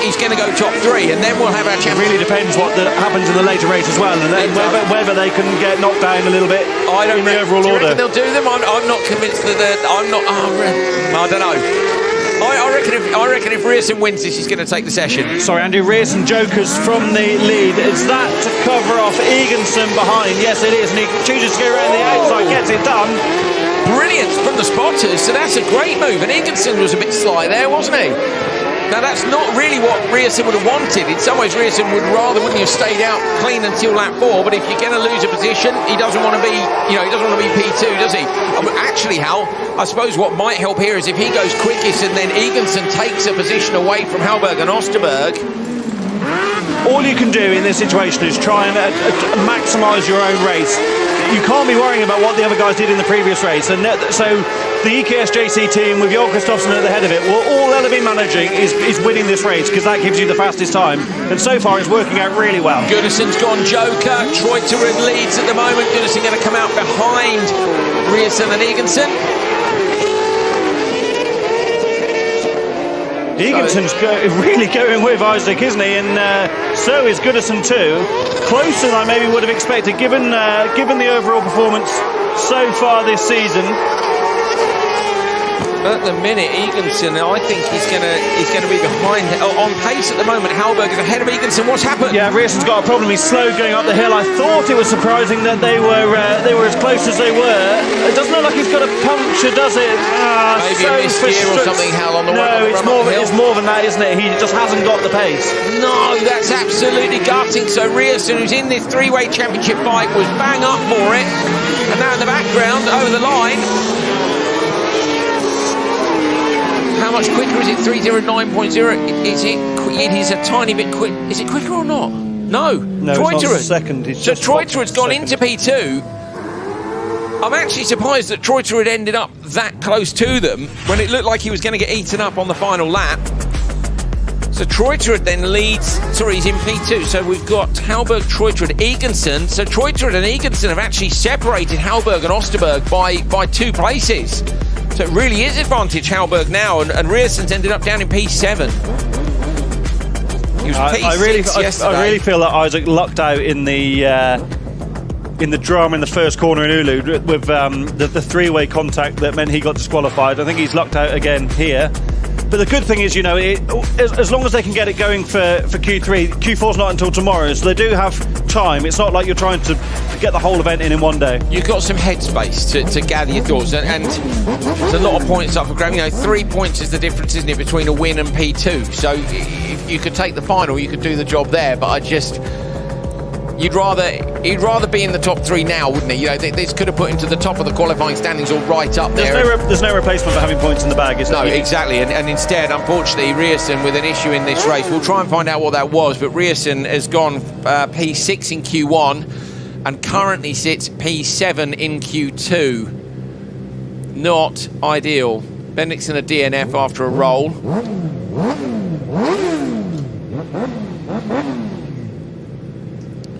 He's going to go top 3, and then we'll have our champion. It really depends what happens in the later race as well, and then whether they can get knocked down a little bit in the overall order. They'll do them. I'm not convinced that I'm not. I don't know. I reckon if Rierson wins this, he's going to take the session. Sorry, Andrew, Rierson jokers from the lead. Is that to cover off Eganson behind? Yes, it is, and he chooses to go around the outside, gets it done. Brilliant from the spotters, so that's a great move. And Eganson was a bit sly there, wasn't he? Now that's not really what Rierson would have wanted. In some ways, Rierson wouldn't he have stayed out clean until lap 4? But if you're going to lose a position, he doesn't want to be, he doesn't want to be P2, does he? Actually, Hal, I suppose what might help here is if he goes quickest and then Eganson takes a position away from Hallberg and Osterberg. All you can do in this situation is try and maximise your own race. You can't be worrying about what the other guys did in the previous race, and so the EKS JC team with Joel Kristoffersen at the head of it, well, all they'll be managing is winning this race, because that gives you the fastest time, and so far it's working out really well. Goodison's gone joker. Troy Turin leads at the moment. Goodison going to come out behind Rierson and Eganson. Eganson's really going with Isaac, isn't he? And so is Goodison too. Closer than I maybe would have expected, given the overall performance so far this season. At the minute, Eganson, I think he's going to be behind on pace at the moment. Hallberg is ahead of Eganson. What's happened? Yeah, Rierson's got a problem. He's slow going up the hill. I thought it was surprising that they were as close as they were. It doesn't look like he's got a puncture, does it? Maybe a misgear or something, Hal, on the No, it's more than that, isn't it? He just hasn't got the pace. No, that's absolutely gutting. So Rierson, who's in this 3-way championship fight, was bang up for it. And now in the background, over the line. How much quicker is it? 309.0. It is a tiny bit quick. Is it quicker or not? No. Troy Turin. Second. So Troy Turin's gone into P2. I'm actually surprised that Troy Turin ended up that close to them when it looked like he was going to get eaten up on the final lap. So Troy Turin then leads. Sorry, he's in P2. So we've got Hallberg, Troy Turin, Eganson. So Troy Turin and Eganson have actually separated Hallberg and Osterberg by 2 places. So it really is advantage Hallberg now, and Rierson's ended up down in P7. He was P6 yesterday. I really feel that Isaac lucked out in the drama in the first corner in Ulu with the 3-way contact that meant he got disqualified. I think he's lucked out again here. But the good thing is, you know, as long as they can get it going for Q3, Q4's not until tomorrow, so they do have time. It's not like you're trying to get the whole event in one day. You've got some headspace to gather your thoughts, and there's a lot of points up for grabs. You know, 3 points is the difference, isn't it, between a win and P2. So if you could take the final, you could do the job there. But he'd rather be in the top 3 now, wouldn't he? You know, this could have put him to the top of the qualifying standings or right up there. There's no replacement for having points in the bag, is there? No, exactly. And instead, unfortunately, Riasson with an issue in this race. We'll try and find out what that was, but Riasson has gone P6 in Q1 and currently sits P7 in Q2. Not ideal. Bendixson a DNF after a roll.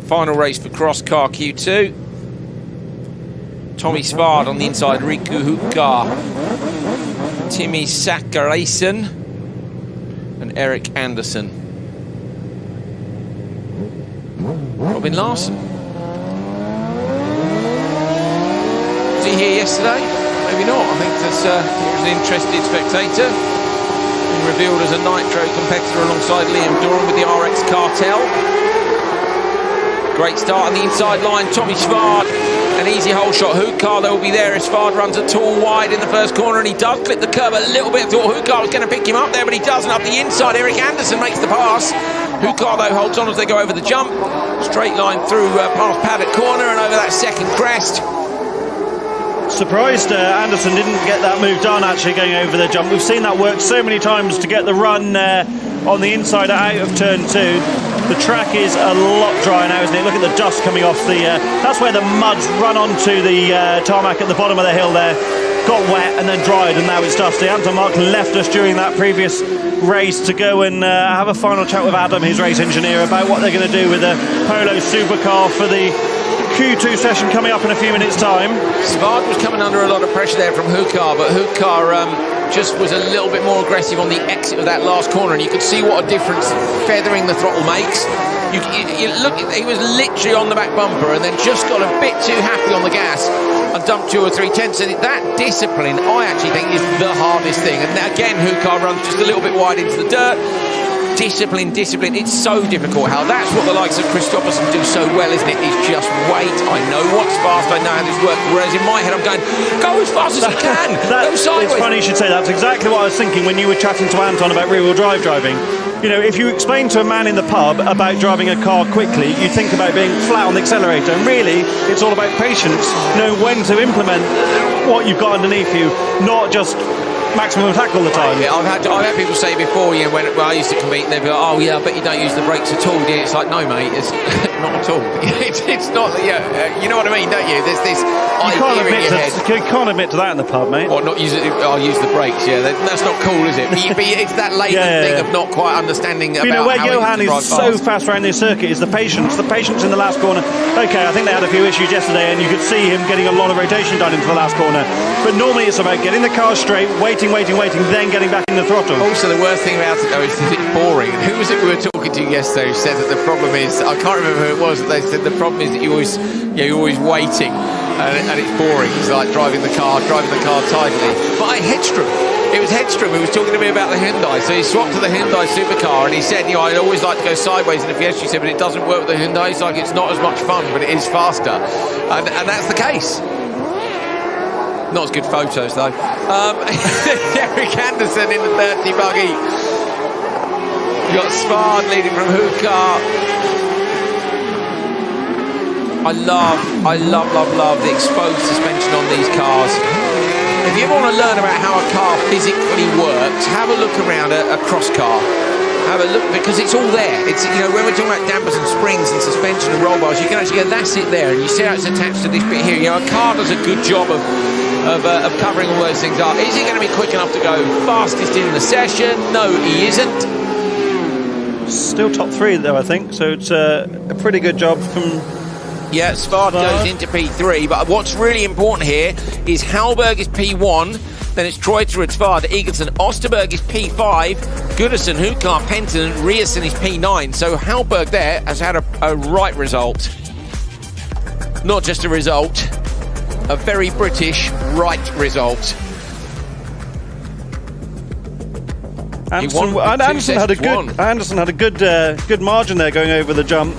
Final race for Crosscar Q2. Tommy Svard on the inside, Riku Hukka, Timmy Sakaraisen and Eric Anderson. Robin Larson. Was he here yesterday? Maybe not. I think he was an interested spectator. Been revealed as a Nitro competitor alongside Liam Doran with the RX Cartel. Great start on the inside line. Tommy Svard, an easy hole shot. Hukar, will be there if Svard runs a tall wide in the first corner, and he does clip the curb a little bit. Thought Hukar was going to pick him up there, but he doesn't. Up the inside, Eric Anderson makes the pass. Hukar, though, holds on as they go over the jump. Straight line through past Paddock Corner and over that second crest. Surprised Anderson didn't get that move done, actually, going over the jump. We've seen that work so many times to get the run on the inside out of turn 2. The track is a lot drier now, isn't it? Look at the dust coming off the... that's where the mud's run onto the tarmac at the bottom of the hill there. Got wet and then dried, and now it's dusty. Anton Martin left us during that previous race to go and have a final chat with Adam, his race engineer, about what they're going to do with the Polo Supercar for the Q2 session coming up in a few minutes' time. Svard was coming under a lot of pressure there from Hukar, but Hukar just was a little bit more aggressive on the exit of that last corner, and you could see what a difference feathering the throttle makes. You look, he was literally on the back bumper and then just got a bit too happy on the gas and dumped 2 or 3 tenths. And that discipline, I actually think, is the hardest thing. And again, Hukar runs just a little bit wide into the dirt. Discipline, it's so difficult. How that's what the likes of Christopherson do so well, isn't it? Is just wait. I know what's fast, I know how this works. Whereas in my head, I'm going, go as fast as you can. Go sideways. It's funny you should say that. That's exactly what I was thinking when you were chatting to Anton about rear-wheel drive driving. You know, if you explain to a man in the pub about driving a car quickly, you think about being flat on the accelerator. And really, it's all about patience. Know when to implement what you've got underneath you, not just maximum attack all the time. Yeah, I've had people say before, you know, when I used to compete, they'd be like, oh yeah, I bet you don't use the brakes at all, do you? It's like, no mate, it's not at all. it's not, yeah, you know what I mean, don't you? There's this idea in your head. You can't admit to that in the pub, mate. What, not use it? I'll use the brakes, yeah, that's not cool, is it? But it's that latent thing of not quite understanding about, you know, where how Johan is so fast around this circuit is the patience in the last corner. Okay, I think they had a few issues yesterday and you could see him getting a lot of rotation done into the last corner, but normally it's about getting the car straight, waiting, then getting back in the throttle. Also, the worst thing about it, though, is that it's boring. Who was it we were talking to yesterday who said that the problem is, I can't remember who it was, but they said the problem is that you're always waiting and it's boring. It's like driving the car tidily. But it was Hedstrom who was talking to me about the Hyundai. So he swapped to the Hyundai Supercar and he said, you know, I'd always like to go sideways in the Fiesta. He said, but it doesn't work with the Hyundai. It's like, it's not as much fun, but it is faster. And that's the case. Not as good photos, though. Eric Anderson in the 30 buggy. You've got Svard leading from Hukar. I love the exposed suspension on these cars. If you ever want to learn about how a car physically works, have a look around a Crosscar. Have a look, because it's all there. It's, you know, when we're talking about dampers and springs and suspension and roll bars, you can actually go, that's it there, and you see how it's attached to this bit here. You know, a car does a good job of covering all those things up. Is he going to be quick enough to go fastest in the session? No, he isn't. Still top 3 though, I think. So it's a pretty good job from. Yeah, Svard goes into P3, but what's really important here is Hallberg is P1, then it's Treuter at Svard, Eagleson, Osterberg is P5, Goodison, Hukar, Penton, and Riasson is P9. So Hallberg there has had a right result. Not just a result, a very British right result. Anderson had a good margin there going over the jump.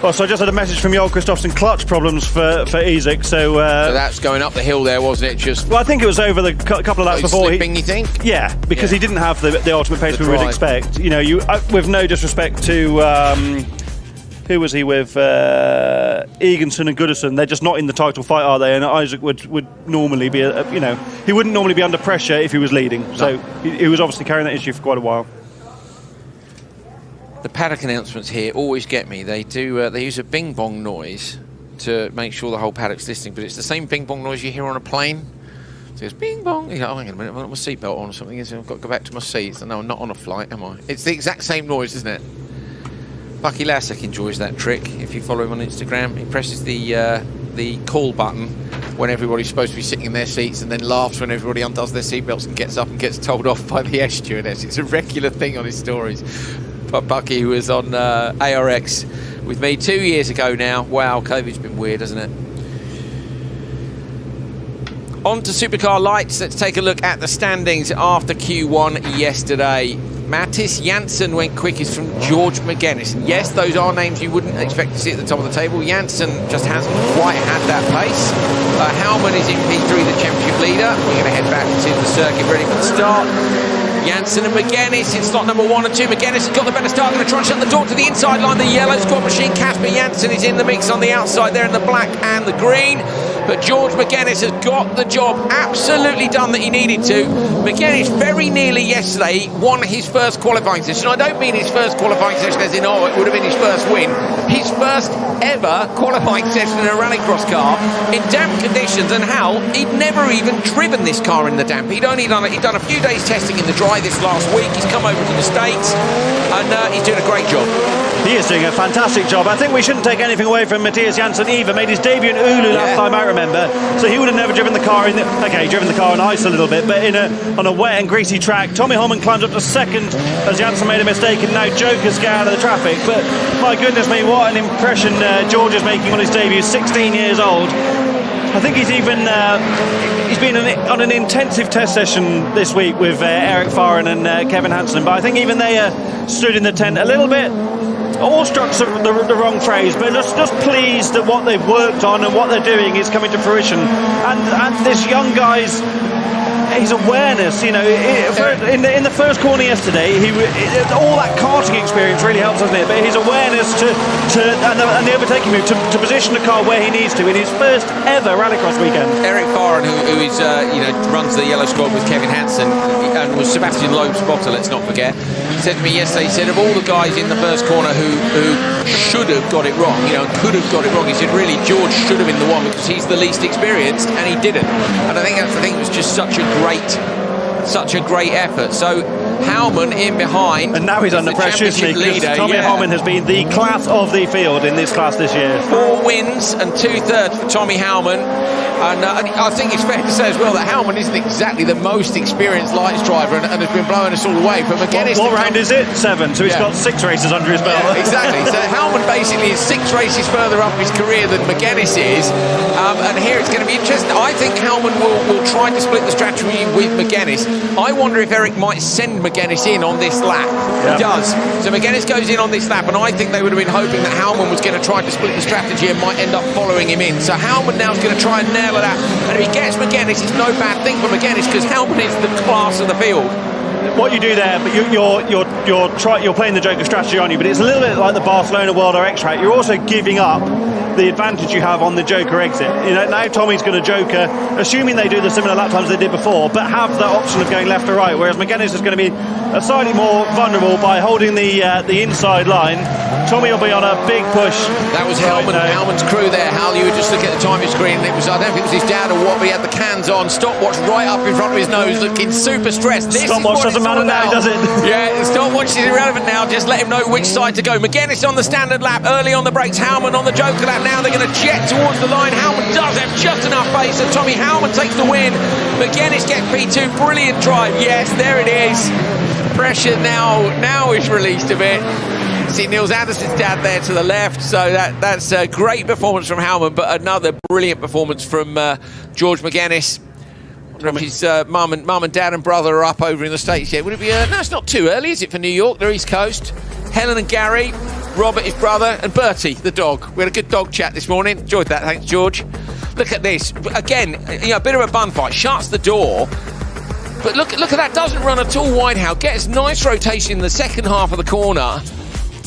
Oh, so I just had a message from Joel Kristoffersen, clutch problems for Isak. So that's going up the hill there, wasn't it? Just. Well, I think it was over the couple of laps before. Slipping, you think? Yeah, because he didn't have the ultimate pace we would expect. You know, with no disrespect to who was he with? Eganson and Goodison. They're just not in the title fight, are they? And Isak would normally be, he wouldn't normally be under pressure if he was leading. No. So he was obviously carrying that issue for quite a while. The paddock announcements here always get me. They use a bing bong noise to make sure the whole paddock's listening, but it's the same bing bong noise you hear on a plane. So it's bing bong. You go, oh, hang on a minute, I've got my seatbelt on or something. I've got to go back to my seat. No, I'm not on a flight, am I? It's the exact same noise, isn't it? Bucky Lasek enjoys that trick. If you follow him on Instagram, he presses the call button when everybody's supposed to be sitting in their seats, and then laughs when everybody undoes their seatbelts and gets up and gets told off by the air stewardess. It's a regular thing on his stories. But Bucky, who was on ARX with me 2 years ago now. Wow, COVID's been weird, hasn't it? On to Supercar Lights. Let's take a look at the standings after Q1 yesterday. Mattis Janssen went quickest from George McGuinness. Yes, those are names you wouldn't expect to see at the top of the table. Janssen just hasn't quite had that pace. Howman is in P3, the championship leader. We're going to head back to the circuit ready for the start. Janssen and McGuinness in slot number 1 and 2. McGuinness has got the better start, going to try and shut the door to the inside line. The yellow squad machine, Casper Janssen, is in the mix on the outside there in the black and the green. But George McGuinness has got the job absolutely done that he needed to. McGuinness very nearly yesterday won his first qualifying session. I don't mean his first qualifying session as in, oh, it would have been his first win. His first ever qualifying session in a rallycross car in damp conditions. And Hal, he'd never even driven this car in the damp. He'd done a few days testing in the dry this last week. He's come over to the States and he's doing a great job. He is doing a fantastic job. I think we shouldn't take anything away from Matthias Janssen either. Made his debut in Oulu last time I remember. So he would have never driven the car driven the car on ice a little bit, but on a wet and greasy track. Tommy Holman climbs up to second as Janssen made a mistake, and now Joker's get out of the traffic. But my goodness me, what an impression George is making on his debut. 16 years old. I think he's even he's been on an intensive test session this week with Eric Farren and Kevin Hansen, but I think even they stood in the tent a little bit awestruck's the wrong phrase, but just pleased that what they've worked on and what they're doing is coming to fruition. And this young guy's his awareness, in the first corner yesterday, all that karting experience really helps, doesn't it? But his awareness and the overtaking move to position the car where he needs to in his first ever rallycross weekend. Eric Farren, who is runs the yellow squad with Kevin Hansen and was Sebastian Loeb's spotter, let's not forget, said to me yesterday, he said of all the guys in the first corner who should have got it wrong, could have got it wrong, he said really George should have been the one because he's the least experienced and he didn't. And I think that's the thing, it was just such a great effort. So Howman in behind, and now he's under pressure, isn't he? Because Tommy Howman has been the class of the field in this class this year. 4 wins and 2/3 for Tommy Howman. And I think it's fair to say as well that Howman isn't exactly the most experienced lights driver and has been blowing us all away. But McGuinness, what round is it? 7. So he's got 6 races under his belt. Yeah, exactly. So Howman basically is 6 races further up his career than McGuinness is. And here it's going to be interesting. I think Howman will try to split the strategy with McGuinness. I wonder if Eric might send McGuinness in on this lap. Yep. He does. So McGuinness goes in on this lap, and I think they would have been hoping that Howman was going to try to split the strategy and might end up following him in. So Howman now is going to try and nail it out. And if he gets McGuinness, it's no bad thing for McGuinness because Howman is the class of the field. What you do there, but you're playing the Joker strategy, aren't you? But it's a little bit like the Barcelona World RX track. You're also giving up the advantage you have on the Joker exit. Now Tommy's going to Joker, assuming they do the similar lap times they did before, but have the option of going left or right. Whereas McGuinness is going to be slightly more vulnerable by holding the inside line. Tommy will be on a big push. That was Howman's crew there. Hal, you would just look at the timing screen. I don't think it was his dad or what, but he had the cans on. Stopwatch right up in front of his nose, looking super stressed. Stopwatch doesn't matter now, does it? Yeah, the stopwatch is irrelevant now. Just let him know which side to go. McGuinness on the standard lap, early on the brakes. Howman on the Joker lap. Now they're going to jet towards the line. Howman does have just enough pace, and Tommy Howman takes the win. McGuinness gets P2. Brilliant drive. Yes, there it is. Pressure now is released a bit. See Niels Anderson's dad there to the left, so that's a great performance from Howman, but another brilliant performance from George McGuinness. His mum and dad and brother are up over in the States. Yeah, would it be? No, it's not too early, is it, for New York? They're East Coast. Helen and Gary, Robert, his brother, and Bertie, the dog. We had a good dog chat this morning. Enjoyed that. Thanks, George. Look at this again. A bit of a bun fight. Shuts the door, but look at that. Doesn't run at all wide. How gets nice rotation in the second half of the corner.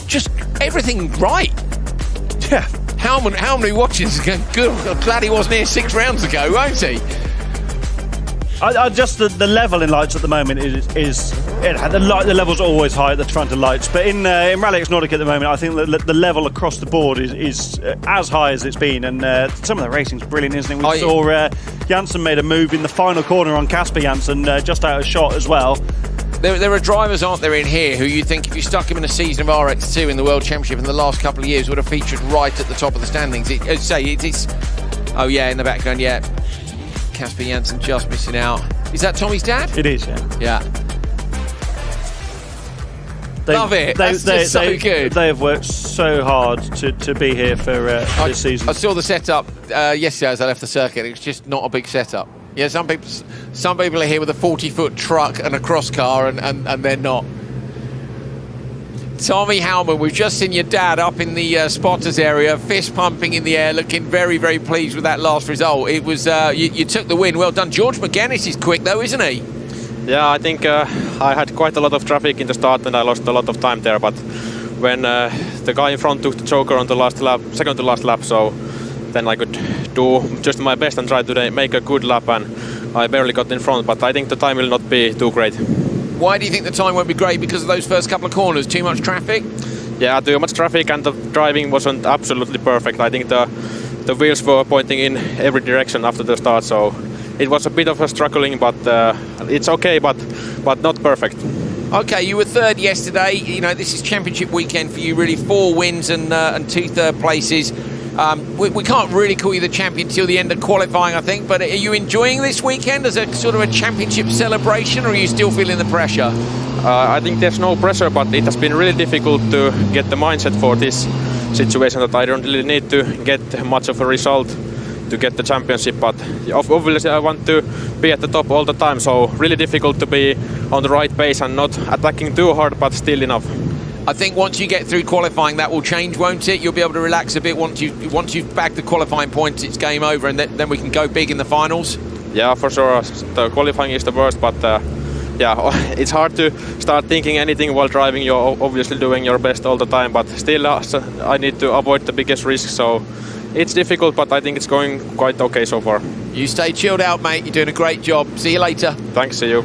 Just everything right. Yeah. How watching is going, good. I'm glad he wasn't here 6 rounds ago, won't he? I just the level in lights at the moment is the level's always high at the front of lights, but in RallyX Nordic at the moment, I think the level across the board is as high as it's been, and some of the racing's brilliant, isn't it? We saw Janssen made a move in the final corner on Casper Janssen, just out of shot as well. There are drivers, aren't there, in here who you think if you stuck him in a season of RX2 in the World Championship in the last couple of years would have featured right at the top of the standings. Oh yeah, in the background, yeah. Casper Janssen just missing out. Is that Tommy's dad? It is, yeah. Yeah. Love it. That's just so good. They have worked so hard to be here for this season. I saw the setup yesterday as I left the circuit. It's just not a big setup. Yeah, some people are here with a 40-foot truck and a crosscar, and they're not. Tommy Howman, we've just seen your dad up in the spotters area, fist pumping in the air, looking very, very pleased with that last result. It was you took the win. Well done. George McGuinness is quick though, isn't he? Yeah, I think I had quite a lot of traffic in the start and I lost a lot of time there. But when the guy in front took the joker on the last lap, second to last lap, so then I could do just my best and try to make a good lap, and I barely got in front. But I think the time will not be too great. Why do you think the time won't be great? Because of those first couple of corners? Too much traffic? Yeah, too much traffic, and the driving wasn't absolutely perfect. I think the wheels were pointing in every direction after the start, so it was a bit of a struggling, but it's okay, but not perfect. Okay, you were third yesterday. You know, this is championship weekend for you, really. 4 wins and 2 third places. We can't really call you the champion till the end of qualifying, I think, but are you enjoying this weekend as a sort of a championship celebration, or are you still feeling the pressure? I think there's no pressure, but it has been really difficult to get the mindset for this situation, that I don't really need to get much of a result to get the championship, but obviously I want to be at the top all the time, so really difficult to be on the right pace and not attacking too hard, but still enough. I think once you get through qualifying, that will change, won't it? You'll be able to relax a bit once you've bagged the qualifying points. It's game over, and then we can go big in the finals. Yeah, for sure. The qualifying is the worst, but yeah, it's hard to start thinking anything while driving. You're obviously doing your best all the time, but still, I need to avoid the biggest risk. So it's difficult, but I think it's going quite okay so far. You stay chilled out, mate. You're doing a great job. See you later. Thanks. See you.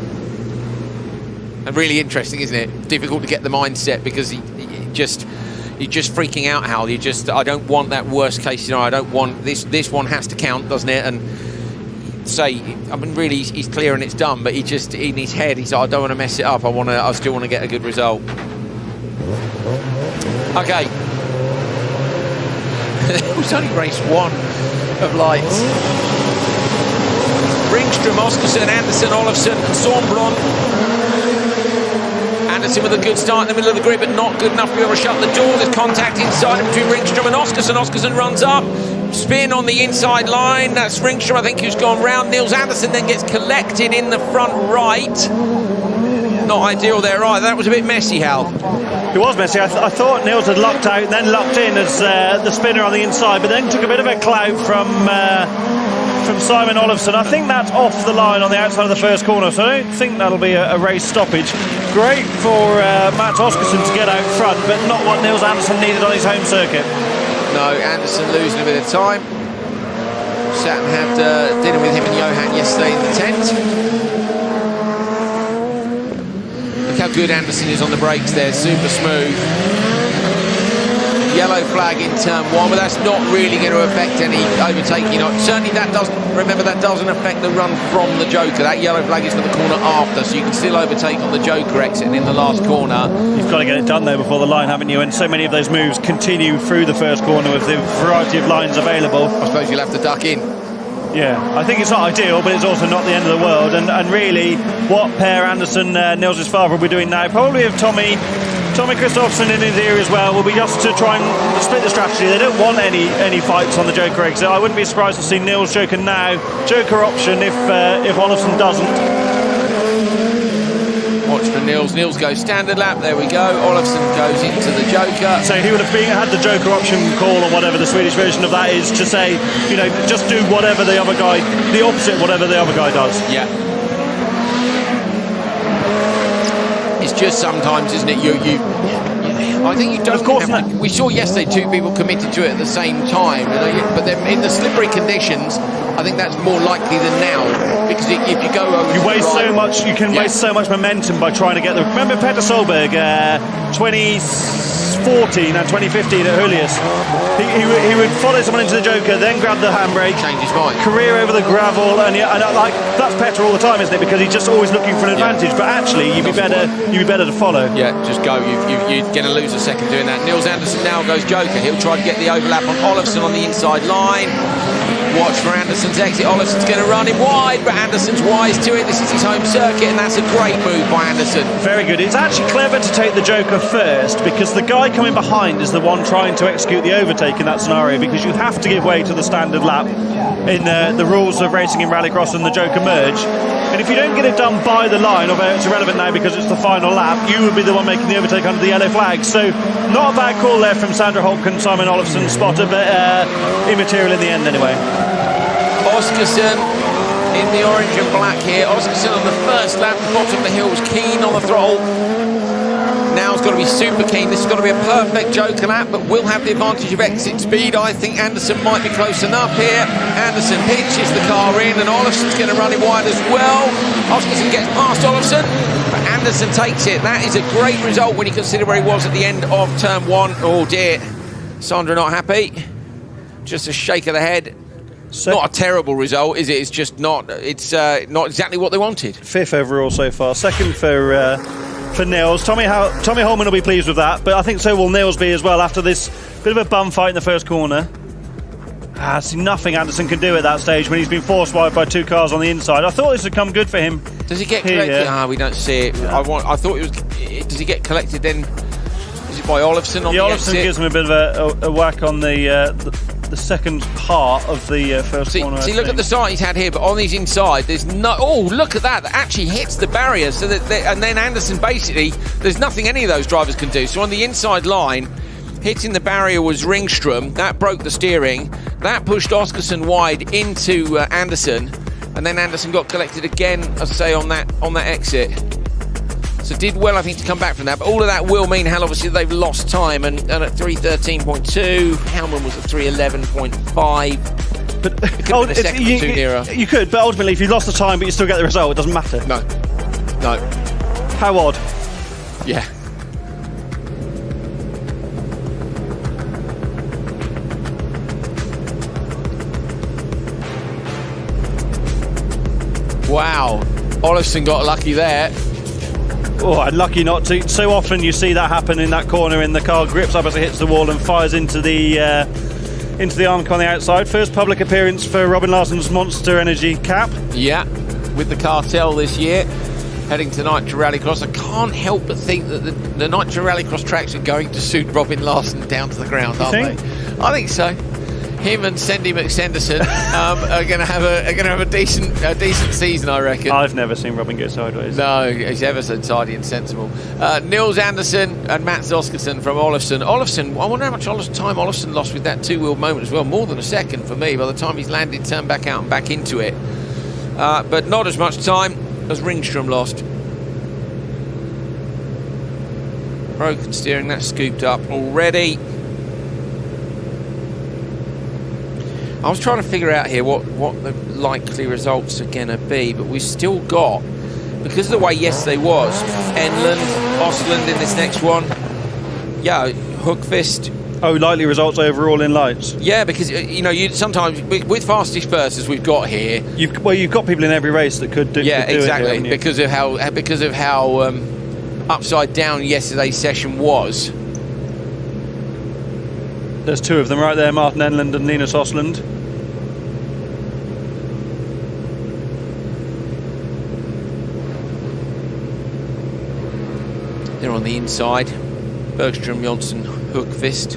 And really interesting, isn't it? Difficult to get the mindset because you're just freaking out, Hal. I don't want that worst case scenario. I don't want this one has to count, doesn't it? And really, he's clear and it's done, but he just in his head, he's like, I don't want to mess it up. I still want to get a good result. Okay. It was only race 1 of lights. Ringström, Oscarsson, Anderson, Olofsson, and Sornblom. Anderson with a good start in the middle of the grid, but not good enough to be able to shut the door. There's contact inside between Ringström and Oscarsson. Oscarsson runs up, spin on the inside line. That's Ringström, I think, who's gone round. Nils Anderson then gets collected in the front right. Not ideal there either. That was a bit messy, Hal. It was messy. I thought Nils had locked out, then locked in as the spinner on the inside, but then took a bit of a clout from Simon Olofsson. I think that's off the line on the outside of the first corner, so I don't think that'll be a race stoppage. Great for Mats Oscarsson to get out front, but not what Nils Anderson needed on his home circuit. No, Anderson losing a bit of time. Sat and had dinner with him and Johan yesterday in the tent. Look how good Anderson is on the brakes there, super smooth. Yellow flag in turn 1, but that's not really going to affect any overtaking. Certainly that doesn't affect the run from the Joker. That yellow flag is for the corner after, so you can still overtake on the Joker exit in the last corner. You've got to get it done though before the line, haven't you? And so many of those moves continue through the first corner with the variety of lines available. I suppose you'll have to duck in. Yeah, I think it's not ideal, but it's also not the end of the world. And really, what Per Anderson, Nils' father, will be doing now, probably if Tommy Tommy Kristoffersson in his ear as well will be just to try and split the strategy. They don't want any fights on the Joker exit. I wouldn't be surprised to see Nils Joker now. Joker option if Olofsson doesn't. Watch for Nils. Nils goes standard lap. There we go. Olofsson goes into the Joker. So he would have had the Joker option call, or whatever the Swedish version of that is, to say, you know, just do whatever the other guy, the opposite of whatever the other guy does. Yeah. It's just sometimes, isn't it? I think you don't. Of course, we saw yesterday 2 people committed to it at the same time, but then in the slippery conditions, I think that's more likely than now, because if you go over, you waste so much. You can waste so much momentum by trying to get the. Remember Petter Solberg, 2014 and 2015 at Julius. He would follow someone into the Joker, then grab the handbrake, change his mind, career over the gravel, and like that's Petter all the time, isn't it? Because he's just always looking for an advantage. But actually, you'd be better to follow. Yeah, just go. You're going to lose a second doing that. Nils Andersson now goes Joker. He'll try to get the overlap on Olofsson on the inside line. Watch for Andersson's exit. Olofsson's going to run him wide, but Andersson's wise to it. This is his home circuit, and that's a great move by Andersson. Very good. It's actually clever to take the Joker first, because the guy coming behind is the one trying to execute the overtake in that scenario, because you have to give way to the standard lap in the rules of racing in Rallycross and the Joker merge. And if you don't get it done by the line, although it's irrelevant now because it's the final lap, you would be the one making the overtake under the yellow flag. So not a bad call there from Sandra Holken, Simon Olofsson spotter, but immaterial in the end anyway. Oskarsson in the orange and black here. Oskarsson on the first lap, the bottom of the hill was keen on the throttle. Now it's got to be super keen. This has got to be a perfect Joker lap, but will have the advantage of exit speed. I think Andersson might be close enough here. Andersson pitches the car in, and Olofsson's going to run him wide as well. Oskarsson gets past Olofsson, but Andersson takes it. That is a great result when you consider where he was at the end of turn 1. Oh dear, Sandra not happy. Just a shake of the head. Not a terrible result, is it? It's just not. It's not exactly what they wanted. 5th overall so far. 2nd for Nils. Tommy Holman will be pleased with that, but I think so will Nils be as well after this bit of a bum fight in the first corner. See, nothing Andersson can do at that stage when he's been force wide by 2 cars on the inside. I thought this would come good for him. Does he get collected? We don't see it. I thought it was. Does he get collected then? Is it by Olofsson on the exit? Olofsson gives him a bit of a whack on the second part of the first corner. See, look at the start he's had here, but on his inside, there's no. Oh, look at that! That actually hits the barrier. So and then Andersson basically, there's nothing any of those drivers can do. So on the inside line, hitting the barrier was Ringström. That broke the steering. That pushed Oskarsson wide into Andersson, and then Andersson got collected again, as I say, on that exit. So did well, I think, to come back from that. But all of that will mean, hell, obviously, they've lost time. And at 3:13.2, Helman was at 3:11.5. But you could, but ultimately, if you lost the time but you still get the result, it doesn't matter. No. How odd. Yeah. Wow. Olofsson got lucky there. Oh, and lucky not to. So often you see that happen in that corner, and the car grips up as it hits the wall and fires into the armcar on the outside. First public appearance for Robin Larsson's Monster Energy cap. Yeah, with the cartel this year, heading tonight to Rallycross. I can't help but think that the Nitro Rallycross tracks are going to suit Robin Larsson down to the ground, aren't they? I think so. Him and Sandy McSenderson are going to have a decent season, I reckon. I've never seen Robin go sideways. No, he's ever so tidy and sensible. Nils Andersson and Mats Oskarsson from Olofsson. Olofsson, I wonder how much time Olofsson lost with that 2-wheel moment as well. More than a second for me. By the time he's landed, turned back out and back into it. But not as much time as Ringström lost. Broken steering, that's scooped up already. I was trying to figure out here what the likely results are going to be, but we've still got, because of the way yesterday was, Enlund, Osland in this next one, yeah, Hookfist. Oh, likely results overall in lights. Yeah, because you sometimes with fastest first as we've got here, you've got people in every race that could do. Yeah, could do exactly. It here, because of how upside down yesterday's session was. There's 2 of them right there, Martin Enlund and Linus Osland. They're on the inside. Bergström, Jonsson, Hookvist.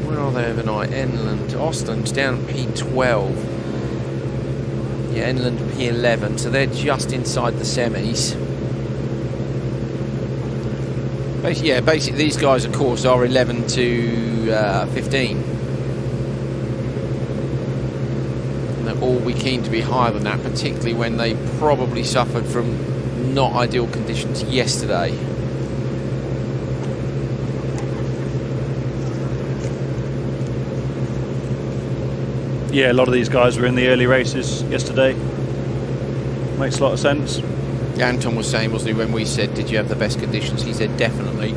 Where are they overnight? Enland, Ostland's down P12. Yeah, Enland P11, so they're just inside the semis. Basically these guys, of course, are 11 to 15. And they'll all be keen to be higher than that, particularly when they probably suffered from not ideal conditions yesterday. Yeah, a lot of these guys were in the early races yesterday. Makes a lot of sense. Anton was saying, wasn't he, when we said, did you have the best conditions? He said, definitely.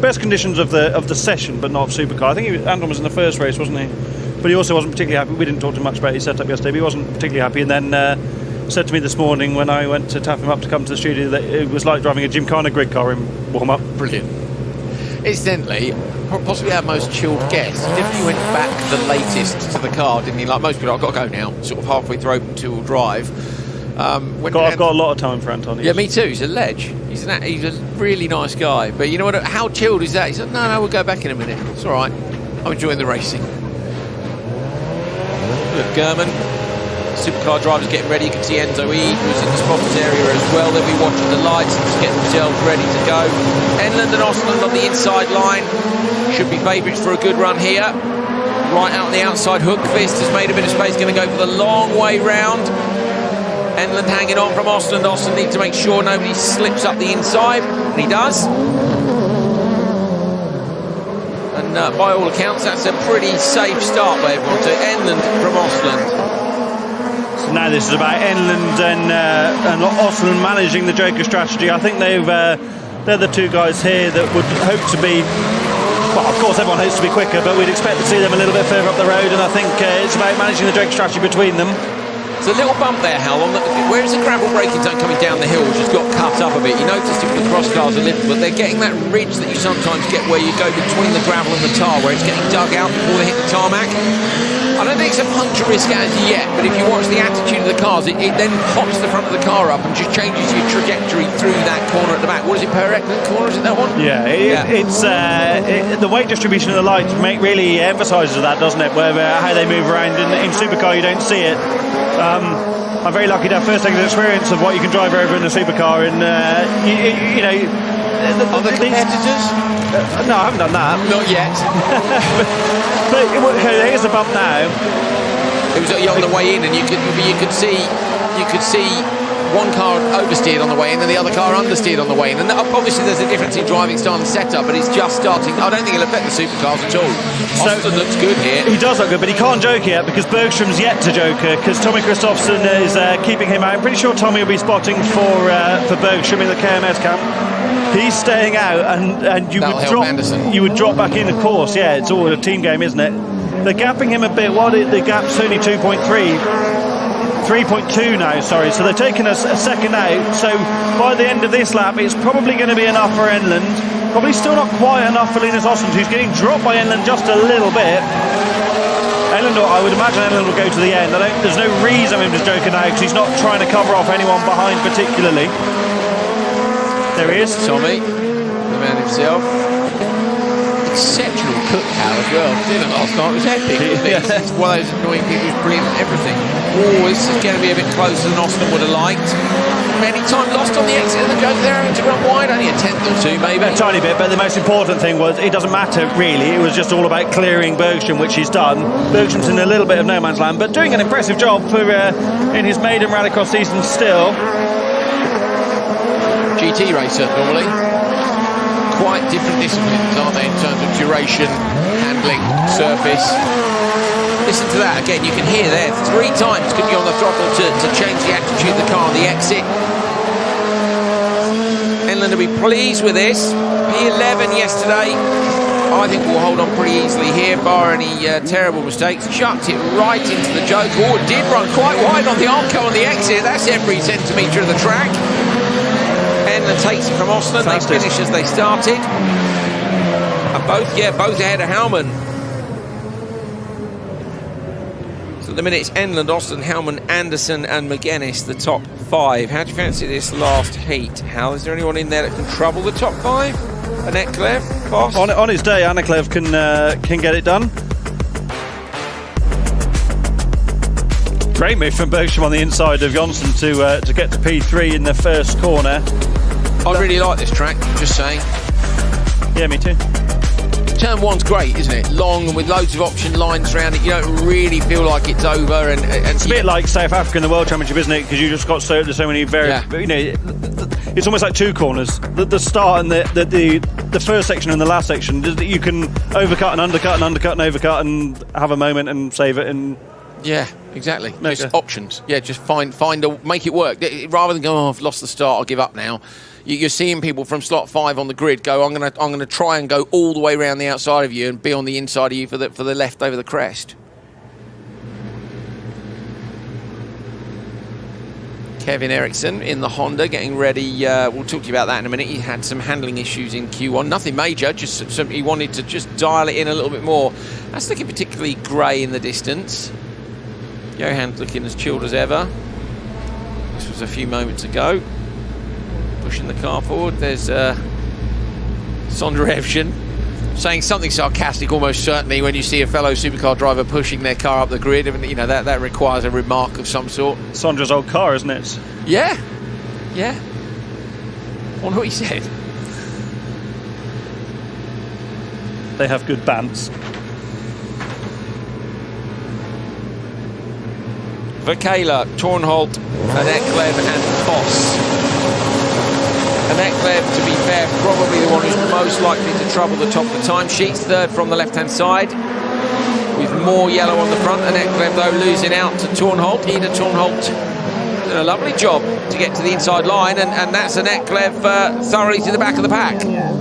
Best conditions of the session, but not of Supercar. I think Anton was in the first race, wasn't he? But he also wasn't particularly happy. We didn't talk too much about his setup yesterday, but he wasn't particularly happy. And then said to me this morning when I went to tap him up to come to the studio that it was like driving a Gymkhana grid car in warm-up. Brilliant. Incidentally, possibly our most chilled guest. He definitely went back the latest to the car, didn't he? Like most people, I've got to go now, sort of halfway through open two-wheel drive. I've got a lot of time for Anton. Yeah, me too. He's a ledge. He's a really nice guy. But you know what? How chilled is that? He said, no, we'll go back in a minute. It's all right. I'm enjoying the racing. Look, German. Supercar drivers getting ready. You can see Enzo Eid, who's in the spotters area as well. They'll be watching the lights and just getting themselves ready to go. Enland and Ostland on the inside line. Should be favourites for a good run here. Right out on the outside, Hookvist has made a bit of space, going to go for the long way round. Enland hanging on from Ostland. Ostland needs to make sure nobody slips up the inside, and he does. And by all accounts, that's a pretty safe start by everyone to Enland from Ostland. So now this is about Enland and Ostland managing the Joker strategy. I think they're the two guys here that would hope to be. Well, of course, everyone hopes to be quicker, but we'd expect to see them a little bit further up the road, and I think it's about managing the Joker strategy between them. There's a little bump there, Hal, where is the gravel braking zone coming down the hill, which has got cut up a bit. You noticed it with the cross cars a little, but they're getting that ridge that you sometimes get where you go between the gravel and the tar, where it's getting dug out before they hit the tarmac. I don't think it's a puncture risk as yet, but if you watch the attitude of the cars, it then pops the front of the car up and just changes your trajectory through that corner at the back. What is it, per Eckland corner, is it that one? Yeah, it's the weight distribution of the lights really emphasises that, doesn't it? Where how they move around in Supercar, you don't see it. I'm very lucky to have first-hand experience of what you can drive over in a Supercar, and you know. Other competitors? No, I haven't done that. Not yet. but there is a bump now. It was on the way in, and you could see one car oversteered on the way in and the other car understeered on the way in. And obviously there's a difference in driving style and setup, but it's just starting. I don't think it'll affect the supercars at all. Austin looks good here. He does look good, but he can't joker yet because Bergström's yet to joker, because Tommy Kristoffersson is keeping him out. I'm pretty sure Tommy will be spotting for Bergström in the KMS camp. He's staying out, and you would drop back in, of course. Yeah, it's all a team game, isn't it? They're gapping him a bit. The gap's only 3.2 now, sorry, so they're taking a second out. So by the end of this lap, it's probably going to be enough for Enland. Probably still not quite enough for Linus Ostland, who's getting dropped by Enland just a little bit. Enland, I would imagine Enland will go to the end. There's no reason for him to joke now, because he's not trying to cover off anyone behind particularly. There he is. Tommy, the man himself. Exceptional cook cow as well. Did it last night, it was epic. It's one of those annoying people who's brilliant at everything. Oh, this is going to be a bit closer than Austin would have liked. Many times lost on the exit of the joke there, having to run wide, only a tenth or two maybe. A tiny bit, but the most important thing was it doesn't matter really. It was just all about clearing Bergström, which he's done. Bergström's in a little bit of no man's land, but doing an impressive job for in his maiden rallycross season still. GT racer normally. Quite different disciplines, aren't they, in terms of duration, handling, surface. Listen to that again, you can hear there 3 times could be on the throttle to change the attitude of the car on the exit. Enland will be pleased with this. P11 yesterday. I think we'll hold on pretty easily here, bar any terrible mistakes. Chucked it right into the joke. Oh, it did run quite wide on the Arvika on the exit. That's every centimetre of the track. Enlund takes it from Osland. They finish as they started. And both ahead of Hellman. So at the minute it's Enlund, Osland, Hellman, Anderson and McGuinness, the top 5. How do you fancy this last heat, Hal? Is there anyone in there that can trouble the top 5? Aneklev, Foss? On his day, Aneklev can get it done. Great move from Bergstrom on the inside of Jonsson to get to P3 in the first corner. I really like this track, just saying. Yeah, me too. Turn 1's great, isn't it? Long and with loads of option lines around it. You don't really feel like it's over. And it's a bit like South Africa in the World Championship, isn't it? Because you just got there's so many various. Yeah. You know, it's almost like 2 corners. The start and the first section and the last section. You can overcut and undercut and undercut and overcut and have a moment and save it and. Yeah, exactly. Just options. Yeah, just find make it work. Rather than go, oh, I've lost the start, I'll give up now. You're seeing people from slot 5 on the grid go, I'm gonna try and go all the way around the outside of you and be on the inside of you for the left over the crest. Kevin Eriksson in the Honda getting ready. We'll talk to you about that in a minute. He had some handling issues in Q1. Nothing major, just he wanted to just dial it in a little bit more. That's looking particularly grey in the distance. Johan's looking as chilled as ever. This was a few moments ago. Pushing the car forward. There's Sondrevshin saying something sarcastic almost certainly when you see a fellow supercar driver pushing their car up the grid. You know, that requires a remark of some sort. Sondra's old car, isn't it? Yeah. Yeah. I wonder what he said. They have good bands. Vakela, Tornholt, Aneklev and Foss. Aneklev, to be fair, probably the one who's most likely to trouble the top of the timesheets. 3rd from the left-hand side, with more yellow on the front. Aneklev, though, losing out to Tornholt. Ida Tornholt did a lovely job to get to the inside line, and that's Aneklev thoroughly to the back of the pack.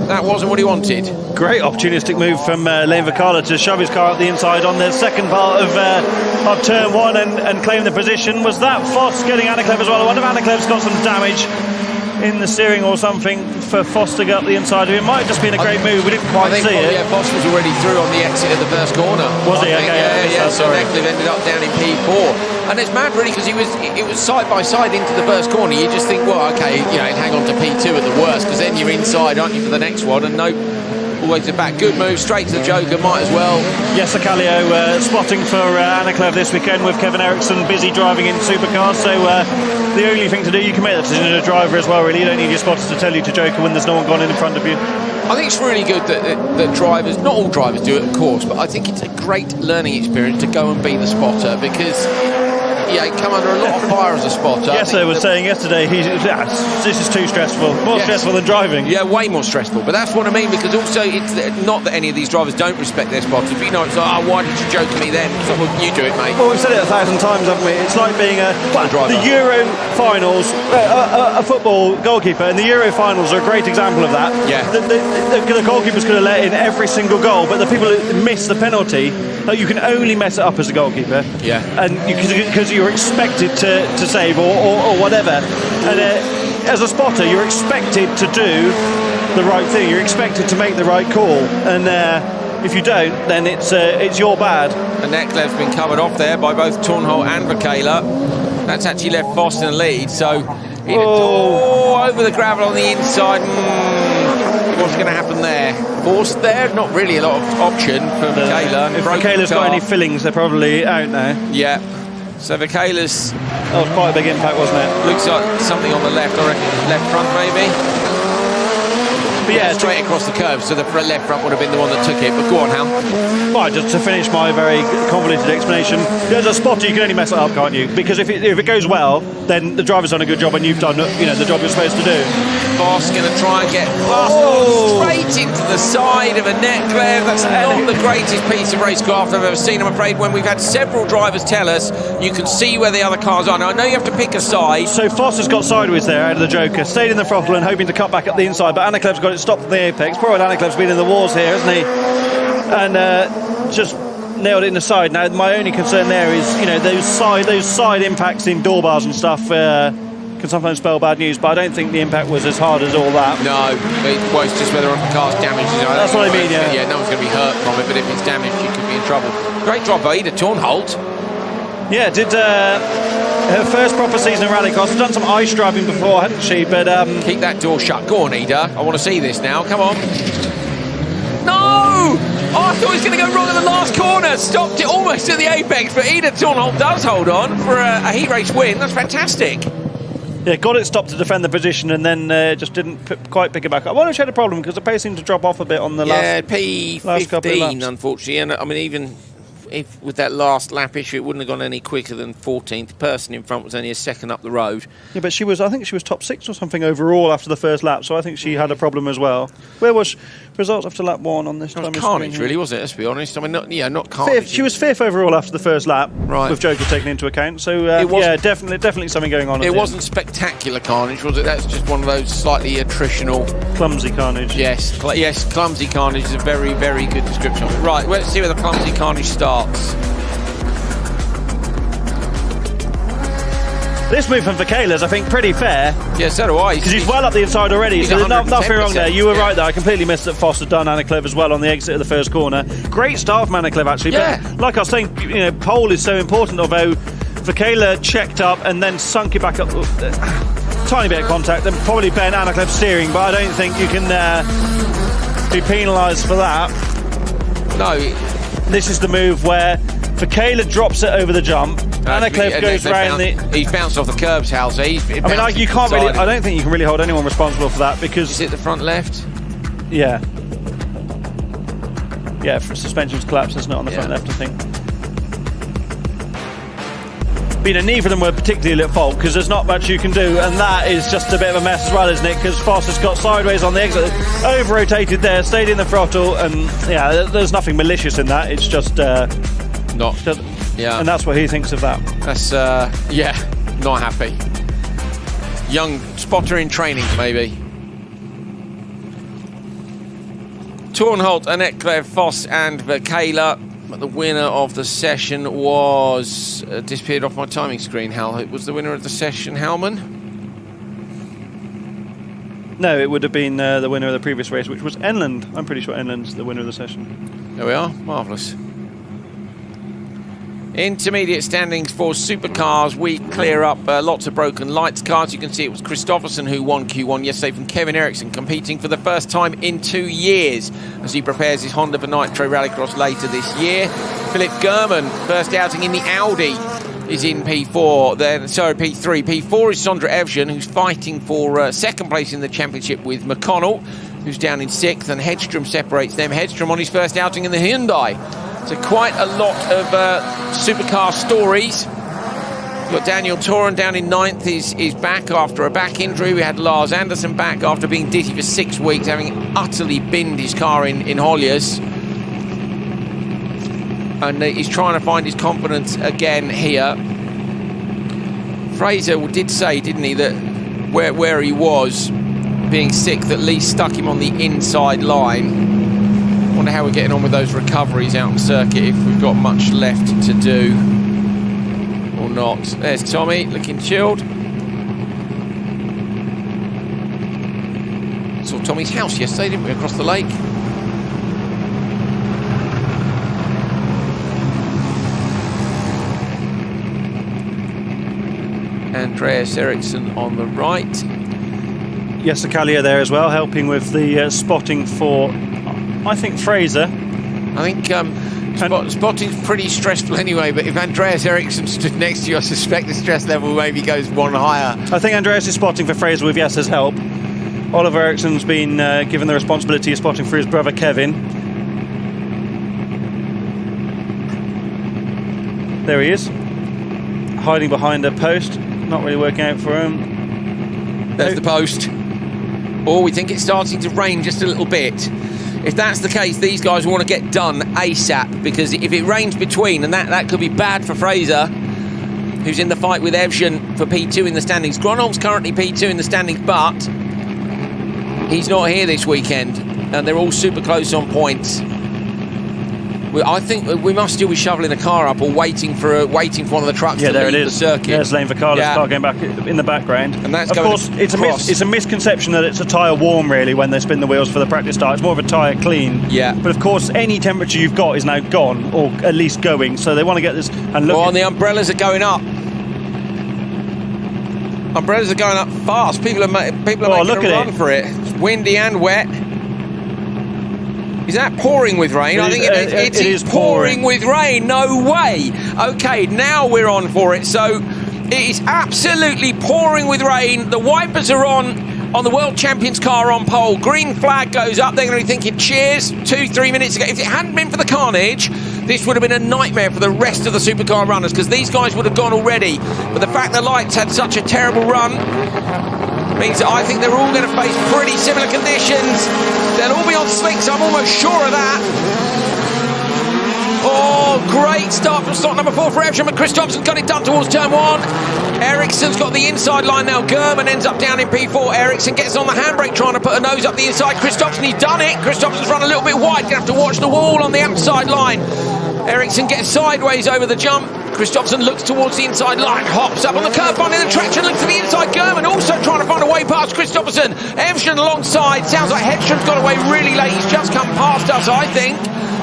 That wasn't what he wanted. Great opportunistic move from Lane Vakala to shove his car up the inside on the second part of turn 1 and claim the position. Was that Foss getting Aneklev as well? I wonder if Aneklev's got some damage in the steering or something for Foss to get up the inside of it. It might have just been a great move. We didn't quite see it. Yeah, Foss was already through on the exit of the first corner. Was he? Okay, yeah. So Aneklev ended up down in P4. And it's mad really because it was side by side into the first corner. You just think, well, okay, you know, hang on to P2 at the worst, because then you're inside, aren't you, for the next one? And no, all the way to the back. Good move, straight to the Joker, might as well. Yes, Calio spotting for Aneklev this weekend with Kevin Eriksson busy driving in supercars. So the only thing to do, you can make that decision as a driver as well, really. You don't need your spotters to tell you to Joker when there's no one gone in front of you. I think it's really good that drivers, not all drivers do it, of course, but I think it's a great learning experience to go and be the spotter, because you come under a lot of fire as a spotter. Yes, I was saying yesterday, this is too stressful. More stressful than driving. Yeah, way more stressful. But that's what I mean, because also it's not that any of these drivers don't respect their spotters. But, you know, it's like, oh, why did you joke to me then? So, well, you do it, mate. Well, we've said it 1,000 times, haven't we? It's like being the Euro finals, a football goalkeeper, and the Euro finals are a great example of that. Yeah. The goalkeepers could have let in every single goal, but the people who miss the penalty, you can only mess it up as a goalkeeper. Yeah. And because you're expected to save or whatever. And as a spotter, you're expected to do the right thing. You're expected to make the right call. And if you don't, then it's your bad. And Aneklev's been covered off there by both Tornholt and Vakela. That's actually left Foss in the lead. So over the gravel on the inside. What's going to happen there? Forced there, not really a lot of option for Vakela. If Vakela's got any fillings, they're probably out now. Yeah. So Vakela's... That was quite a big impact, wasn't it? Looks like something on the left, or left front maybe. But yeah, straight across the curve, so the left front would have been the one that took it. But go on, Hal. Well, just to finish my very convoluted explanation, as a spotter you can only mess it up, can't you? Because if it goes well, then the driver's done a good job and you've done the job you're supposed to do. Foss going to try and get straight into the side of Aneklev. That's not the greatest piece of racecraft I've ever seen, I'm afraid. When we've had several drivers tell us you can see where the other cars are. Now, I know you have to pick a side. So Foss has got sideways there out of the Joker, stayed in the throttle and hoping to cut back up the inside, but Aneklev's got it stopped at the apex. Poor old Aneklev's been in the wars here, hasn't he? And just nailed it in the side. Now, my only concern there is, those side impacts in door bars and stuff can sometimes spell bad news, but I don't think the impact was as hard as all that. No, well, it's just whether or not the car's damaged. That's what I mean, yeah. Yeah, no one's going to be hurt from it, but if it's damaged, you could be in trouble. Great job by Ida Tornholt. Yeah, did her first proper season of rallycross. She's done some ice driving before, hadn't she? But keep that door shut. Go on, Ida. I want to see this now. Come on. No! Oh, I thought he was going to go wrong in the last corner. Stopped it almost at the apex, but Ida Tornholt does hold on for a heat race win. That's fantastic. Yeah, got it stopped to defend the position and then just didn't quite pick it back up. I wonder if she had a problem because the pace seemed to drop off a bit on the last couple of laps. P15, unfortunately. And I mean, even if with that last lap issue, it wouldn't have gone any quicker than 14th. The person in front was only a second up the road. Yeah, but I think she was top 6 or something overall after the first lap, so I think she had a problem as well. Where was results after lap 1 on this time? It was carnage, really, wasn't it? Let's be honest. I mean, not carnage. She was 5th overall after the first lap, right, with Joker taken into account. So yeah, definitely something going on. It wasn't spectacular carnage, was it? That's just one of those slightly attritional, clumsy carnage. Yes, clumsy carnage is a very, very good description of it. Right, let's see where the clumsy carnage starts. This movement for Kayla's, I think, pretty fair. Yeah, so do I. Because he's well up the inside already, so there's nothing wrong there. You were right there. I completely missed that Foss had done Anna Clev as well on the exit of the first corner. Great start from Anna Clev, actually. Yeah. But like I was saying, pole is so important, although for Kayla checked up and then sunk it back up. Tiny bit of contact and probably bent Anna Clev steering, but I don't think you can be penalised for that. No. This is the move where for Kayla drops it over the jump. Anna Clev goes round He's bounced off the curbs, Hal. So you can't really. I don't think you can really hold anyone responsible for that because. Is it the front left? Yeah. Yeah, for suspension's collapse, isn't it, on the front left, I think. But neither of them were particularly at fault because there's not much you can do, and that is just a bit of a mess as well, isn't it? Because Foss has got sideways on the exit, over-rotated there, stayed in the throttle, and yeah, there's nothing malicious in that. It's just and that's what he thinks of that. That's not happy. Young spotter in training, maybe. Tornholt, Annette Clev, Foss, and Kayla. But the winner of the session was disappeared off my timing screen. Hal, it was the winner of the session, Halman? No, it would have been the winner of the previous race, which was Enland. I'm pretty sure Enland's the winner of the session. There we are. Marvellous. Intermediate standings for supercars. We clear up lots of broken lights cars. You can see it was Christopherson who won Q1 yesterday from Kevin Eriksson, competing for the first time in 2 years as he prepares his Honda for Nitro Rallycross later this year. Philip German, first outing in the Audi, is in P4. P3. P4 is Sondra Evgen, who's fighting for second place in the championship with McConnell, who's down in 6th, and Hedstrom separates them. Hedstrom on his first outing in the Hyundai. So quite a lot of supercar stories. We've got Daniel Toren down in 9th, is back after a back injury. We had Lars Anderson back after being dizzy for 6 weeks, having utterly binned his car in Holliers. And he's trying to find his confidence again here. Fraser did say, didn't he, that where he was, being 6th, at least stuck him on the inside line. Wonder how we're getting on with those recoveries out on circuit, if we've got much left to do or not. There's Tommy looking chilled. Saw Tommy's house yesterday, didn't we, across the lake? Andreas Eriksson on the right. Jesse Callier there as well, helping with the spotting for, I think, Fraser. I think spotting's pretty stressful anyway, but if Andreas Eriksson stood next to you, I suspect the stress level maybe goes one higher. I think Andreas is spotting for Fraser with Jesse's help. Oliver Eriksson's been given the responsibility of spotting for his brother Kevin. There he is, hiding behind a post, not really working out for him. There's the post. Oh, we think it's starting to rain just a little bit. If that's the case, these guys want to get done ASAP, because if it rains between, and that could be bad for Fraser, who's in the fight with Evgen for P2 in the standings. Gronholm's currently P2 in the standings, but he's not here this weekend, and they're all super close on points. I think we must still be shoveling the car up or waiting for one of the trucks to leave the circuit. Yeah, there's lane for Carlos' car going back in the background. And that's of course, it's a misconception that it's a tyre warm, really, when they spin the wheels for the practice start. It's more of a tyre clean. Yeah. But of course, any temperature you've got is now gone, or at least going. So they want to get this. And look. Oh, and the umbrellas are going up. Umbrellas are going up fast. People are making a run for it. It's windy and wet. Is that pouring with rain? I think it is pouring with rain. No way. Okay, now we're on for it. So it is absolutely pouring with rain. The wipers are on the World Champions car on pole. Green flag goes up. They're going to be thinking, cheers, 2-3 minutes ago. If it hadn't been for the carnage, this would have been a nightmare for the rest of the supercar runners, because these guys would have gone already. But the fact the Lights had such a terrible run means that I think they're all going to face pretty similar conditions. They'll all be on slicks, I'm almost sure of that. Oh, great start from slot number 4 for Evsham, but Chris Thompson got it done towards turn 1. Ericsson's got the inside line now. German ends up down in P4. Ericsson gets on the handbrake trying to put a nose up the inside. Chris Thompson, he's done it. Chris Thompson's run a little bit wide. Gonna have to watch the wall on the outside line. Ericsson gets sideways over the jump. Chris Thompson looks towards the inside line, hops up on the curb, finding the traction, looks to the inside. German also trying to find a way past Chris Thompson. Evsham alongside. Sounds like Hedstrom's got away really late. He's just come past us, I think.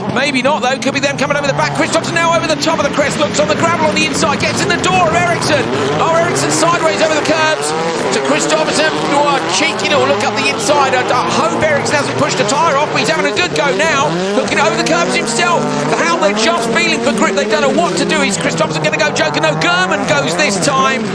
Maybe not, though. Could be them coming over the back. Chris Thompson now over the top of the crest. Looks on the gravel on the inside. Gets in the door of Ericsson. Oh, Ericsson sideways over the curbs to Chris Thompson. Oh, cheeky little look up the inside. I hope Ericsson hasn't pushed the tyre off, but he's having a good go now. Looking over the curbs himself. How they're just feeling for grip. They don't know what to do. Is Chris Thompson going to go joker? No, German goes this time.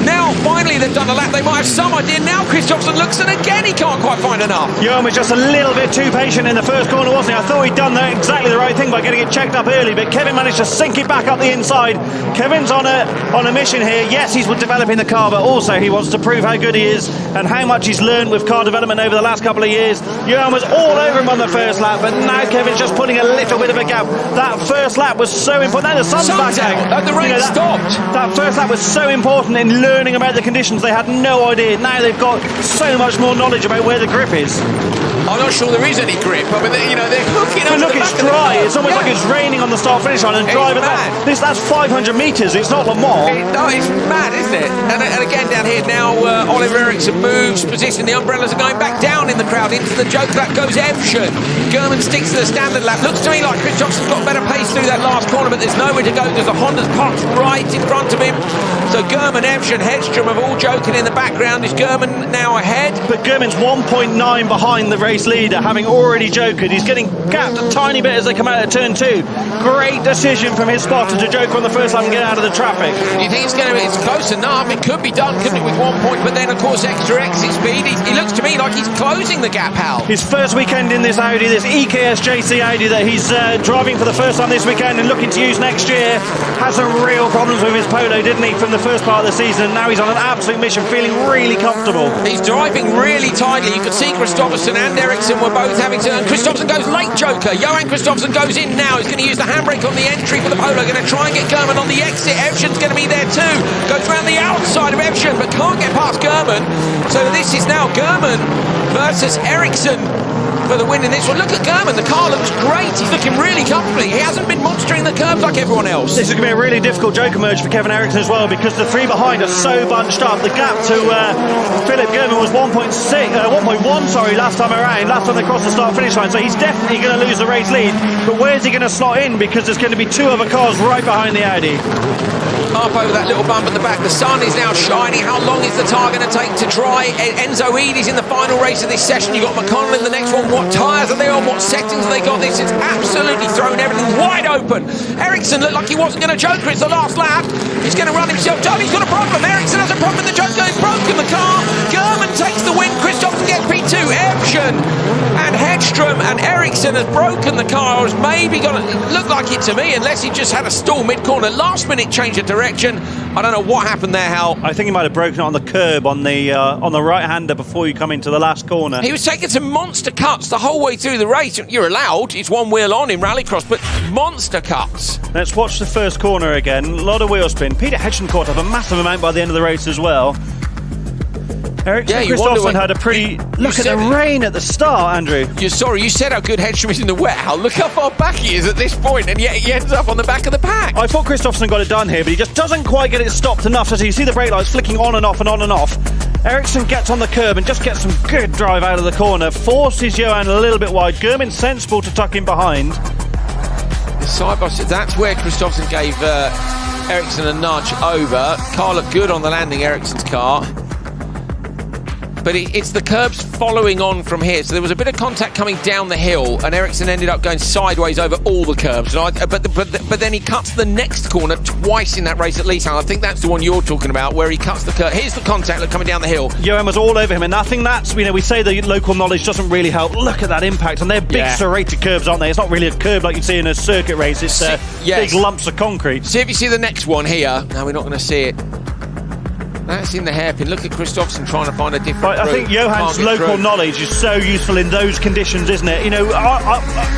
Now, finally, they've done a lap. They might have some idea. Now, Chris Thompson looks, and again, he can't quite find enough. Johan was just a little bit too patient in the first corner, wasn't he? I thought he'd done exactly the right thing by getting it checked up early, but Kevin managed to sink it back up the inside. Kevin's on a mission here. Yes, he's developing the car, but also he wants to prove how good he is and how much he's learned with car development over the last couple of years. Johan was all over him on the first lap, but now Kevin's just putting a little bit of a gap. That first lap was so important. Now the sun's back out. The rain stopped. That first lap was so important in learning about the conditions. They had no idea. Now they've got so much more knowledge about where the grip is. I'm not sure there is any grip. I mean, they're hooking up. Look, it's dry. It's almost like it's raining on the start-finish line and driving that. That's 500 metres. It's not Le Mans. No, it's mad, isn't it? And again down here now, Oliver Ericsson moves position. The umbrellas are going back down in the crowd. Into the joke lap goes Evsham. German sticks to the standard lap. Looks to me like Chris Johnson's got better pace through that last corner, but there's nowhere to go because the Honda's parked right in front of him. So German, Evsham, Hedstrom have all joking in the background. Is German now ahead? But German's 1.9 behind the race leader, having already jokered. He's getting gapped a tiny bit as they come out of turn 2. Great decision from his spotter to joke on the first lap and get out of the traffic. You think it's close enough? It could be done, couldn't it, with 1 point? But then, of course, extra exit speed. He looks to me like he's closing the gap, Hal. His first weekend in this Audi, this EKS JC Audi that he's driving for the first time this weekend and looking to use next year, had some real problems with his Polo, didn't he, from the first part of the season. Now he's on an absolute mission, feeling really comfortable. He's driving really tightly. You could see Kristoffersson and Ericsson were both having to... And Kristoffersson goes late joker. Johan Kristoffersson goes in now. He's going to use the handbrake on the entry for the Polo. Going to try and get German on the exit. Evsham's going to be there too. Goes around the outside of Evsham, but can't get past German. So this is now German versus Ericsson for the win in this one. Look at German, the car looks great. He's looking really comfortably. He hasn't been monstering the curbs like everyone else. This is going to be a really difficult joker merge for Kevin Ericsson as well, because the three behind are so bunched up. The gap to Philip German was 1.1 last time around, last time they crossed the start-finish line, so he's definitely going to lose the race lead. But where's he going to slot in, because there's going to be two other cars right behind the Audi. Up over that little bump at the back. The sun is now shining. How long is the tyre going to take to dry? Enzo Eady's in the final race of this session. You've got McConnell in the next one. What tyres are they on? What settings have they got? This is absolutely thrown everything wide open. Ericsson looked like he wasn't going to joker. It's the last lap. He's going to run himself down. He's got a problem. Ericsson has a problem with the joker. He's broken the car. German takes the win. Kristoffersson gets P2. Evsham and Hedstrom and Ericsson has broken the car. Or has maybe got it looked like it to me, unless he just had a stall mid-corner. Last minute change of direction. I don't know what happened there, Hal. I think he might have broken it on the curb on the right-hander before you come into the last corner. He was taking some monster cuts the whole way through the race. You're allowed. It's one wheel on in Rallycross, but monster cuts. Let's watch the first corner again. A lot of wheel spin. Peter Hedstrom caught up a massive amount by the end of the race as well. Ericsson Christopherson had a pretty... Look at the rain at the start, Andrew. You're sorry, you said how good Hedstrom is in the wet. Look how far back he is at this point, and yet he ends up on the back of the pack. I thought Christopherson got it done here, but he just doesn't quite get it stopped enough. So you see the brake lights flicking on and off and on and off. Ericsson gets on the curb and just gets some good drive out of the corner. Forces Johan a little bit wide. German's sensible to tuck in behind. Side by side, that's where Christopherson gave Ericsson a nudge over. Car looked good on the landing, Ericsson's car. But it's the curbs following on from here. So there was a bit of contact coming down the hill, and Ericsson ended up going sideways over all the curbs. But then he cuts the next corner twice in that race at least. I think that's the one you're talking about, where he cuts the curb. Here's the contact coming down the hill. Johan was all over him, and I think that's, we say the local knowledge doesn't really help. Look at that impact, and they're big serrated curbs, aren't they? It's not really a curb like you'd see in a circuit race. It's big lumps of concrete. See if you see the next one here. No, we're not going to see it. That's in the hairpin. Look at Christopherson trying to find a different route. I think Johan's local knowledge is so useful in those conditions, isn't it? You know,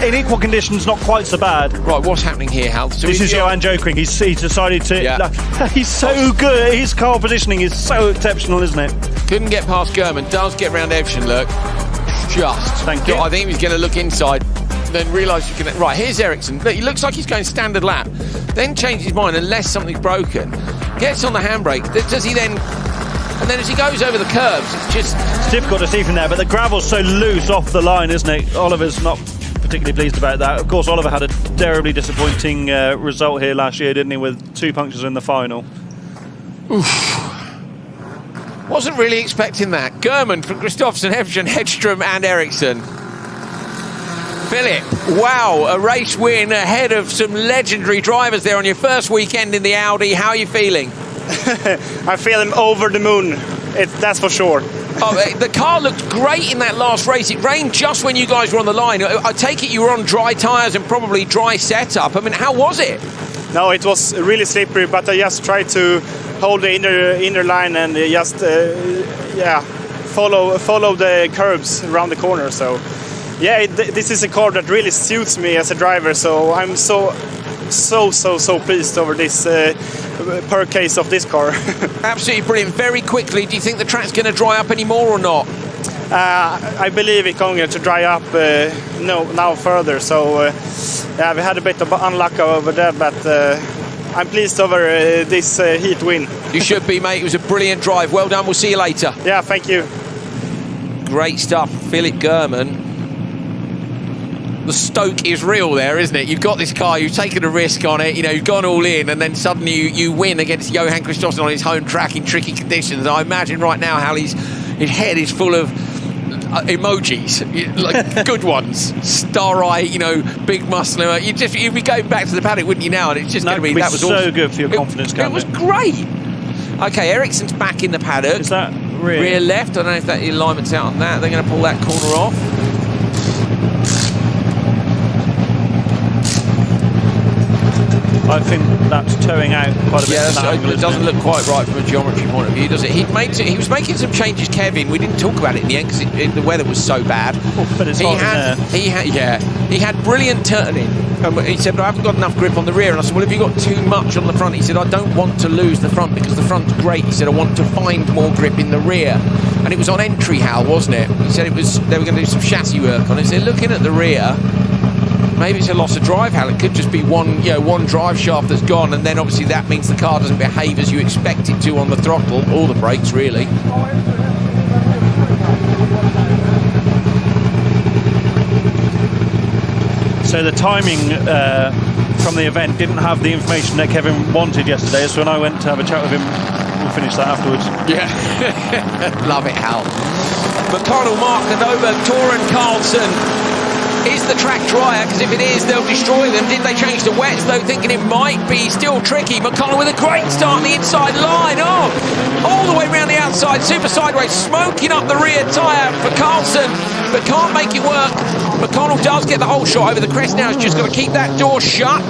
in equal conditions, not quite so bad. Right, what's happening here, Hal? So this is Johan Jokering. He's decided to... Yeah. He's so good. His car positioning is so exceptional, isn't it? Couldn't get past German. Does get round Evshin, look. Just. Thank you. I think he was going to look inside, then realise you can... Right, here's Ericsson. Look, he looks like he's going standard lap. Then changes his mind unless something's broken. Gets on the handbrake. Does he then... And then as he goes over the curbs, it's difficult to see from there, but the gravel's so loose off the line, isn't it? Oliver's not particularly pleased about that. Of course, Oliver had a terribly disappointing result here last year, didn't he, with 2 punctures in the final. Oof. Wasn't really expecting that. German from Christopherson, Evgen, Hedstrom and Ericsson. Philip, wow, a race win ahead of some legendary drivers there on your first weekend in the Audi. How are you feeling? I'm feeling over the moon, that's for sure. The car looked great in that last race. It rained just when you guys were on the line. I take it you were on dry tyres and probably dry setup. I mean, how was it? No, it was really slippery, but I just tried to hold the inner line and just follow the curbs around the corner. So yeah, this is a car that really suits me as a driver, so I'm so pleased over this per case of this car. Absolutely brilliant. Very quickly, do you think the track's going to dry up any more or not? I believe it's going to dry up now further, so yeah, we had a bit of unluck over that, but I'm pleased over this heat win. You should be, mate. It was a brilliant drive. Well done. We'll see you later. Yeah, thank you. Great stuff, Philip German. The stoke is real there, isn't it? You've got this car, you've taken a risk on it, you know, you've gone all in, and then suddenly you win against Johan Christopherson on his home track in tricky conditions. I imagine right now how his head is full of emojis, like good ones, star-eye, you know, big muscular. You'd be going back to the paddock, wouldn't you now? And it's just going to be that was so awesome. Good for your confidence. It was great. Okay, Ericsson's back in the paddock. Is that rear left? I don't know if that alignment's out on that. They're going to pull that corner off. I think that's towing out quite a bit. Yeah, it doesn't look quite right from a geometry point of view, does it? He was making some changes, Kevin. We didn't talk about it in the end because the weather was so bad. Oh, but it's hot in there. He had brilliant turning. He said, but I haven't got enough grip on the rear. And I said, well, have you got too much on the front? He said, I don't want to lose the front because the front's great. He said, I want to find more grip in the rear. And it was on entry, Hal, wasn't it? He said they were going to do some chassis work on it. So looking at the rear, maybe it's a loss of drive, Hal. It could just be one drive shaft that's gone, and then obviously that means the car doesn't behave as you expect it to on the throttle or the brakes, really. So the timing from the event didn't have the information that Kevin wanted yesterday, so when I went to have a chat with him, we'll finish that afterwards. Yeah, love it, Hal. McConnell, Mark, Nova, Toren, Carlson. Is the track drier? Because if it is, they'll destroy them. Did they change the wets, though? Thinking it might be still tricky. McConnell with a great start on the inside line. Oh, all the way around the outside. Super sideways, smoking up the rear tyre for Carlson, but can't make it work. McConnell does get the whole shot over the crest now. He's just got to keep that door shut.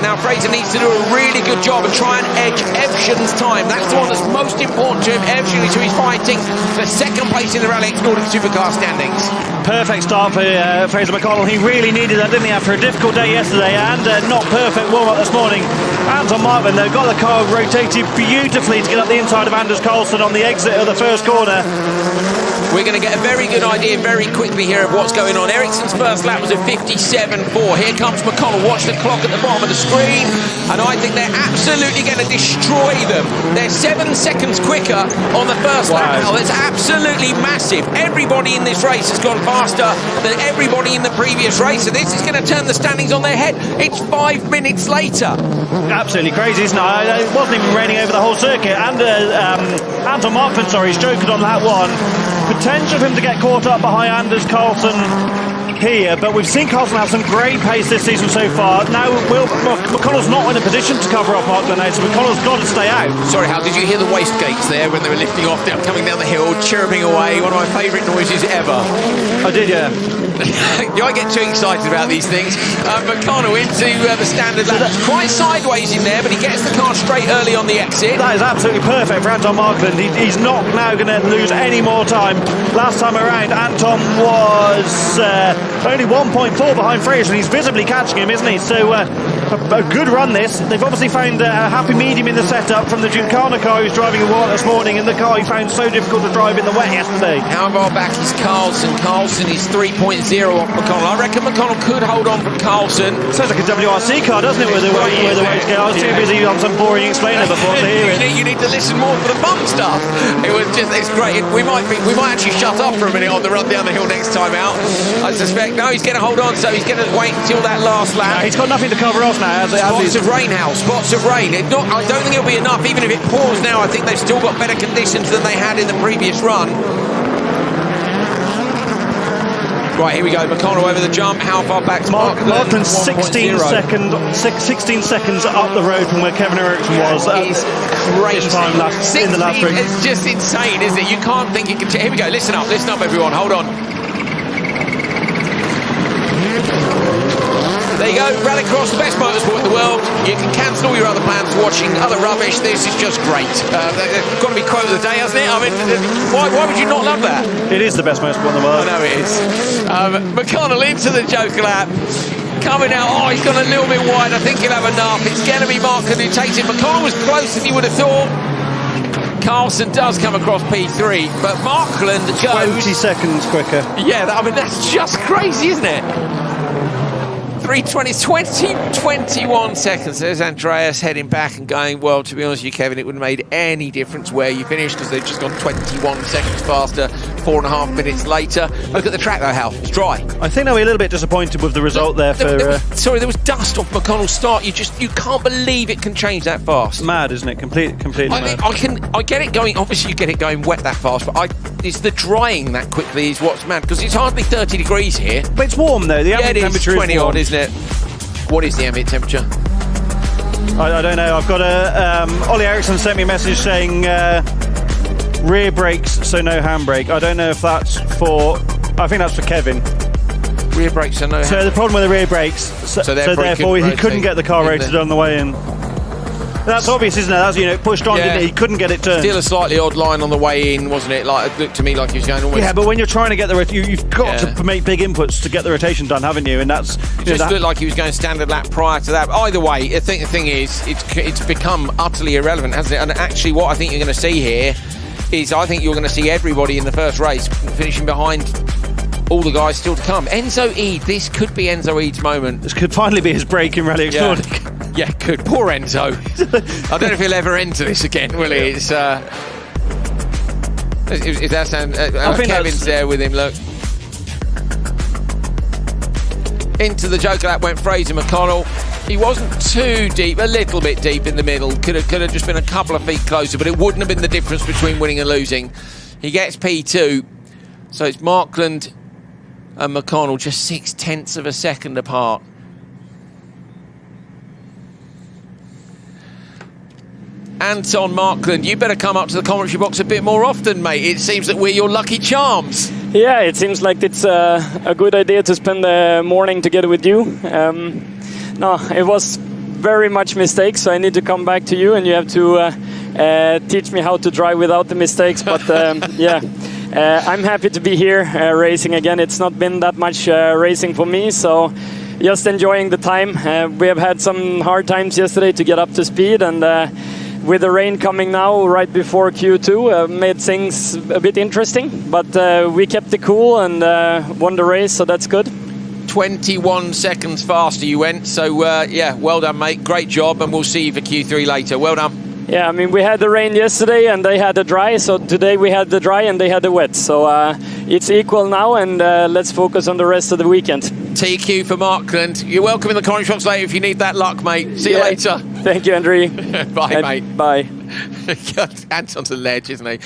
Now Fraser needs to do a really good job and try and edge Evshan's time. That's the one that's most important to him. Evshan is who he's fighting for second place in the RallyX Nordic Supercar standings. Perfect start for Fraser McConnell. He really needed that, didn't he, after a difficult day yesterday and not perfect warm-up this morning. Anton Markman, though, got the car rotated beautifully to get up the inside of Anders Carlson on the exit of the first corner. We're going to get a very good idea very quickly here of what's going on. Ericsson's first lap was a 57.4. Here comes McConnell. Watch the clock at the bottom of the screen. And I think they're absolutely going to destroy them. They're 7 seconds quicker on the first lap now. That's absolutely massive. Everybody in this race has gone faster than everybody in the previous race. So this is going to turn the standings on their head. It's 5 minutes later. Absolutely crazy, isn't it? It wasn't even raining over the whole circuit. And Anton Markman, stroked on lap one. Potential for him to get caught up behind Anders Carlson here, but we've seen Carlson have some great pace this season so far. Now McConnell's not in a position to cover up Markman now, so McConnell's got to stay out. Sorry, Hal, did you hear the wastegates there when they were lifting off, coming down the hill, chirping away? One of my favourite noises ever. I did, yeah. I get too excited about these things. McConnell into the standard lap. Quite sideways in there, but he gets the car straight early on the exit. That is absolutely perfect for Anton Markman. He's not now going to lose any more time. Last time around, Anton was only 1.4 behind Fraser, and he's visibly catching him, isn't he? So a good run this. They've obviously found a happy medium in the setup from the Gincana car who's driving a while this morning, and the car he found so difficult to drive in the wet yesterday. How far back is Carlson? Carlson is 3.0 off McConnell. I reckon McConnell could hold on from Carlson. Sounds like a WRC car, doesn't it, with the way to go? I was too busy on some boring explainer before to hear it. You need to listen more for the fun stuff. It's great. We might actually shut up for a minute on the run down the hill next time out. I suspect. No, he's going to hold on, so he's going to wait until that last lap. No, he's got nothing to cover off now. Spots of rain, Hal. Spots of rain. I don't think it'll be enough. Even if it pours now, I think they've still got better conditions than they had in the previous run. Right, here we go. McConnell over the jump. How far back to Markman? 16 seconds up the road from where Kevin Eriksson was. That is crazy. In the last ring. It's just insane, isn't it? You can't think it can... Here we go. Listen up, everyone. Hold on. There you go, Rallycross, the best motorsport in the world. You can cancel all your other plans watching other rubbish. This is just great. It's got to be quote of the day, hasn't it? I mean, why would you not love that? It is the best motorsport in the world. I know it is. McConnell into the Joker lap. Coming out, he's gone a little bit wide. I think he'll have enough. It's going to be Markman who takes it. McConnell was closer than you would have thought. Carlson does come across P3, but Markman goes 20 seconds quicker. Yeah, that's just crazy, isn't it? 21 seconds. There's Andreas heading back and going, well, to be honest with you, Kevin, it wouldn't have made any difference where you finished because they've just gone 21 seconds faster, 4.5 minutes later. Look at the track though, Hal. It's dry. I think they'll be a little bit disappointed with the result there. There was dust off McConnell's start. You can't believe it can change that fast. Mad, isn't it? Completely mad. I get it going. Obviously, you get it going wet that fast, but it's the drying that quickly is what's mad because it's hardly 30 degrees here. But it's warm though. The ambient temperature is 20 odd, isn't it? What is the ambient temperature? I don't know. I've got Ollie Eriksson sent me a message saying rear brakes, so no handbrake. I don't know if that's for... I think that's for Kevin. Rear brakes, so no handbrake. So the problem with the rear brakes, so therefore he couldn't get the car rotated on the way in. That's obvious, isn't it? That's, pushed on, didn't it? He couldn't get it turned. Still a slightly odd line on the way in, wasn't it? Like, it looked to me like he was going almost... Yeah, but when you're trying to get you've got to make big inputs to get the rotation done, haven't you? And that's... It just looked like he was going standard lap prior to that. Either way, I think the thing is, it's become utterly irrelevant, hasn't it? And actually, what I think you're going to see here is I think you're going to see everybody in the first race finishing behind all the guys still to come. Enzo Ede, this could be Enzo Ede's moment. This could finally be his break in RallyX Nordic. Yeah, good. Poor Enzo. I don't know if he'll ever enter this again, will he? It's if that's Kevin's there with him, look. Into the Joker lap went Fraser McConnell. He wasn't too deep, a little bit deep in the middle. Could have just been a couple of feet closer, but it wouldn't have been the difference between winning and losing. He gets P2. So it's Markland and McConnell just 0.6 of a second apart. Anton Markland, you better come up to the commentary box a bit more often, mate. It seems that we're your lucky charms. Yeah, it seems like it's a good idea to spend the morning together with you. No, it was very much mistakes, so I need to come back to you, and you have to teach me how to drive without the mistakes. But yeah, I'm happy to be here racing again. It's not been that much racing for me, so just enjoying the time. We have had some hard times yesterday to get up to speed, and with the rain coming now right before Q2 made things a bit interesting, but we kept it cool and won the race, so that's good. 21 seconds faster you went, so yeah, well done, mate. Great job, and we'll see you for Q3 later. Well done. Yeah, I mean, we had the rain yesterday and they had the dry, so today we had the dry and they had the wet. So it's equal now, and let's focus on the rest of the weekend. TQ for Markland. You're welcome in the comment shops later if you need that luck, mate. See you later. Thank you, Andre. Bye, mate. Bye. Anton's a ledge, isn't he?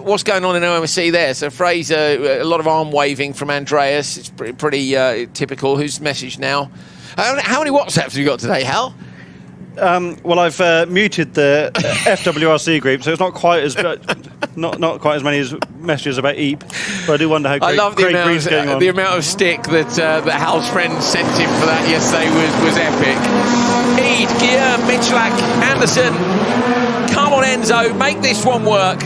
What's going on in OMC there? So Fraser, a lot of arm waving from Andreas. It's pretty typical. Who's messaged now? How many WhatsApps have you got today, Hal? Well, I've muted the FWRC group, so it's not quite as not quite as many messages about EAP. But I do wonder how Craig Green's going on. The amount of stick that Hal's friend sent him for that yesterday was epic. Eid, Gear, Michalak, Anderson. Come on, Enzo, make this one work.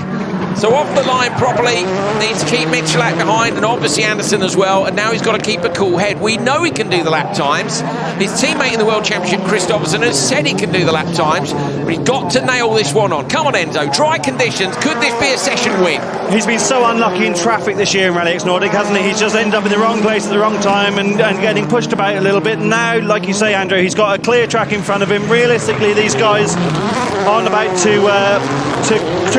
So off the line properly, needs to keep Michalak behind, and obviously Anderson as well, and now he's got to keep a cool head. We know he can do the lap times. His teammate in the World Championship, Kristoffersson, has said he can do the lap times, but he's got to nail this one on. Come on, Enzo, dry conditions. Could this be a session win? He's been so unlucky in traffic this year in RallyX Nordic, hasn't he? He's just ended up in the wrong place at the wrong time and getting pushed about a little bit. Now, like you say, Andrew, he's got a clear track in front of him. Realistically, these guys aren't about to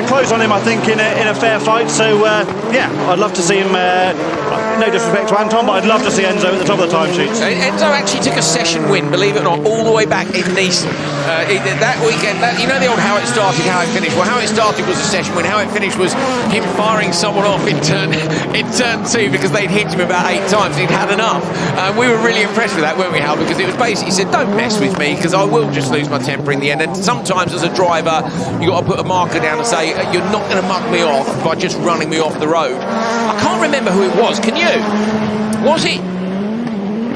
close on him, I think, in a fair fight. So yeah, I'd love to see him. No disrespect to Anton, but I'd love to see Enzo at the top of the timesheets. Enzo actually took a session win, believe it or not, all the way back in Nice that weekend. You know the old how it started, how it finished. Well, how it started was a session win. How it finished was him firing someone off in turn 2 because they'd hit him about 8 times. He'd had enough. We were really impressed with that, weren't we, Hal? Because it was basically, he said, don't mess with me because I will just lose my temper in the end. And sometimes as a driver, you got to put a marker down and say, you're not going to mug me off by just running me off the road. I can't remember who it was. Can you? Was it?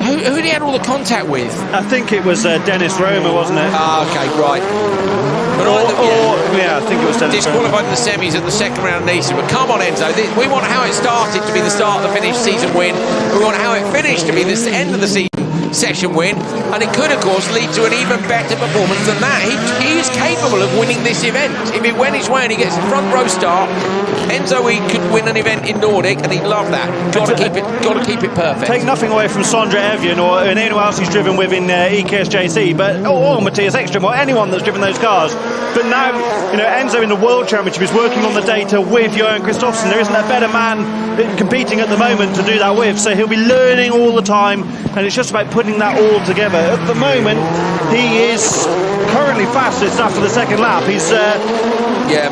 Who did he had all the contact with? I think it was Dennis Romer, wasn't it? Ah, okay, right. But yeah, I think it was Dennis disqualified in the semis at the second round of Nice. But come on, Enzo. We want how it started to be the start of the finish season win. We want how it finished to be the end of the season session win, and it could of course lead to an even better performance than that. He is capable of winning this event. If it went his way and he gets a front row start, Enzo could win an event in Nordic, and he'd love that. Got to keep it perfect. Take nothing away from Sondre Evian or anyone else he's driven with in EKSJC, but or Matthias Ekström or anyone that's driven those cars. But now, you know, Enzo in the World Championship is working on the data with Johan Kristoffersson. There isn't a better man competing at the moment to do that with, so he'll be learning all the time, and it's just about putting that all together. At the moment, he is currently fastest after the second lap. He's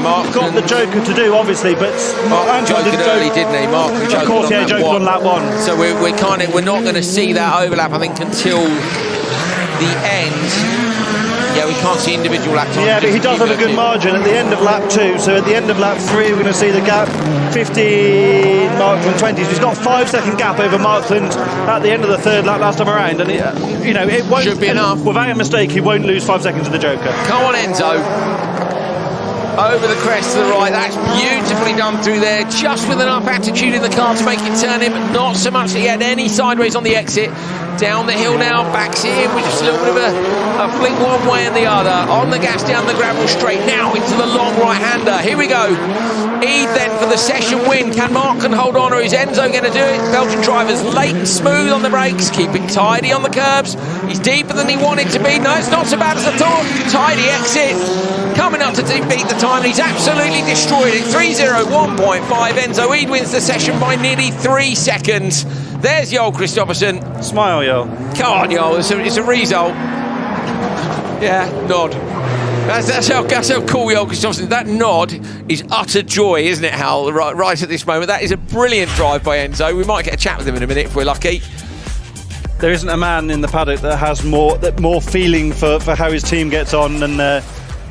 Mark got the Joker to do, obviously, but Mark joked early, didn't he? Mark of course, yeah, joked on lap 1. So we're not going to see that overlap, I think, until the end. Yeah, we can't see individual lap times. Yeah, but he does have a good margin at the end of lap 2. So at the end of lap 3, we're going to see the gap 15 Markland 20s. He's got a 5-second gap over Markland at the end of the third lap last time around, and it won't, should be enough. Without a mistake, he won't lose 5 seconds in the Joker. Come on, Enzo. Over the crest to the right. That's beautifully done through there, just with enough attitude in the car to make it turn him. Not so much that he had any sideways on the exit. Down the hill now, backs it in with just a little bit of a flick one way and the other. On the gas, down the gravel straight. Now into the long right-hander. Here we go. Eid then for the session win. Can Markland hold on, or is Enzo going to do it? Belgian driver's late and smooth on the brakes, keeping tidy on the curbs. He's deeper than he wanted to be. No, it's not so bad as I thought. Tidy exit. Coming up to beat the time, and he's absolutely destroyed it. 3:01.5. Enzo Eid wins the session by nearly 3 seconds. There's Joel Kristoffersson. Smile, Joel. Come on, Joel. It's a result. Yeah, nod. That's how cool Joel Kristoffersson. That nod is utter joy, isn't it, Hal? Right at this moment. That is a brilliant drive by Enzo. We might get a chat with him in a minute if we're lucky. There isn't a man in the paddock that has more feeling for how his team gets on than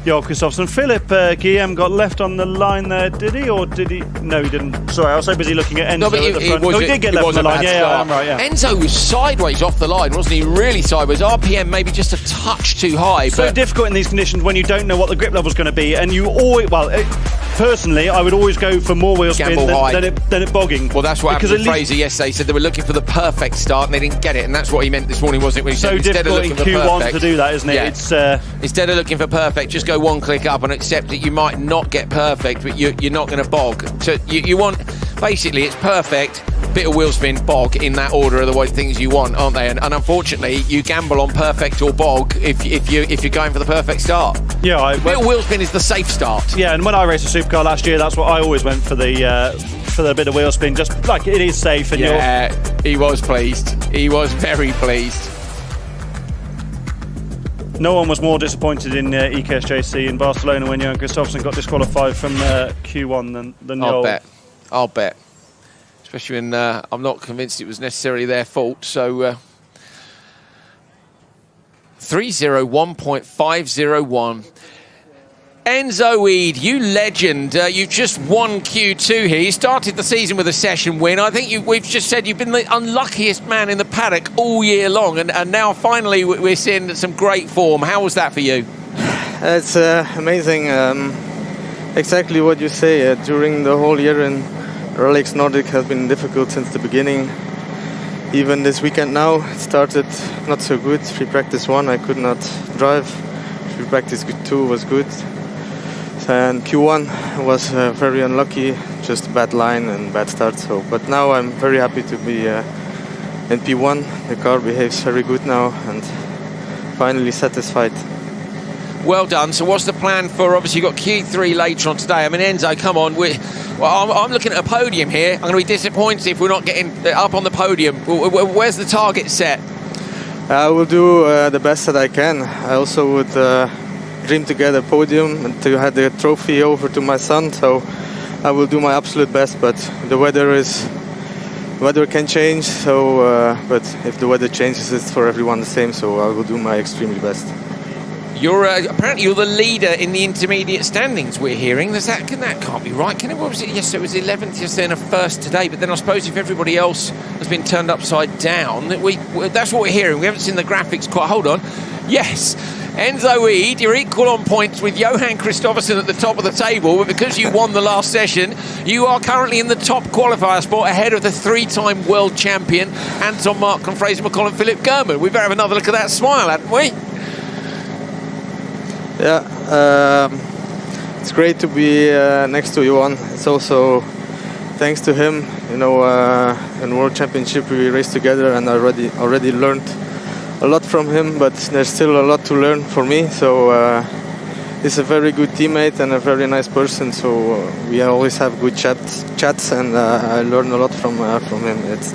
Joel Kristoffersson. Philip Guillem got left on the line there, did he? Or did he? No, he didn't. Sorry, I was so busy looking at Enzo. No, but at the front. He did get left on the line. Yeah, I'm right, yeah. Enzo was sideways off the line, wasn't he? Really sideways. RPM maybe just a touch too high. So difficult in these conditions when you don't know what the grip level's going to be, and you always, personally, I would always go for more wheel spin than it bogging. Well, that's what happened with Fraser yesterday. He said they were looking for the perfect start and they didn't get it, and that's what he meant this morning, wasn't it? When he said, difficult in Q1 to do that, isn't it? Yeah. It's instead of looking for perfect, just go one click up and accept that you might not get perfect, but you're not going to bog. So you want, basically, it's perfect, bit of wheel spin, bog, in that order are the things you want, aren't they? And unfortunately, you gamble on perfect or bog if you're going for the perfect start. Yeah, bit of wheel spin is the safe start. Yeah, and when I raced a supercar last year, that's what I always went for the bit of wheel spin, just like it is safe. And he was pleased. He was very pleased. No one was more disappointed in EKSJC in Barcelona when Johan Kristoffersson got disqualified from Q1 than Joel. I'll bet. Especially when I'm not convinced it was necessarily their fault. So 301.501. Enzo Eid, you legend, you've just won Q2 here. You started the season with a session win. I think we've just said you've been the unluckiest man in the paddock all year long, and now finally we're seeing some great form. How was that for you? It's amazing. Exactly what you say. During the whole year in RallyX Nordic has been difficult since the beginning. Even this weekend now, it started not so good. Free practice 1, I could not drive. Free practice 2 was good. And Q1 was very unlucky, just bad line and bad start. But now I'm very happy to be in P1. The car behaves very good now and finally satisfied. Well done. So what's the plan for, obviously you've got Q3 later on today. I mean, Enzo, come on. I'm looking at a podium here. I'm going to be disappointed if we're not getting up on the podium. Where's the target set? I will do the best that I can. I also would dream to get a podium and to have the trophy over to my son. So I will do my absolute best, but the weather can change. So, but if the weather changes, it's for everyone the same. So I will do my extremely best. You're apparently you're the leader in the intermediate standings. We're hearing that can't be right. What was it? Yes, it was 11th yesterday and a first today. But then I suppose if everybody else has been turned upside down, that's what we're hearing. We haven't seen the graphics quite. Hold on. Yes, Enzo Eid, you're equal on points with Johan Kristoffersson at the top of the table, but because you won the last session, you are currently in the top qualifier spot ahead of the 3-time world champion Anton Markland, Fraser McCollum, Philip German. We better have another look at that smile, hadn't we? Yeah, it's great to be next to Johan. It's also thanks to him, in World Championship we raced together, and I already learned a lot from him, but there's still a lot to learn for me. So he's a very good teammate and a very nice person. So we always have good chats, and I learn a lot from him. It's,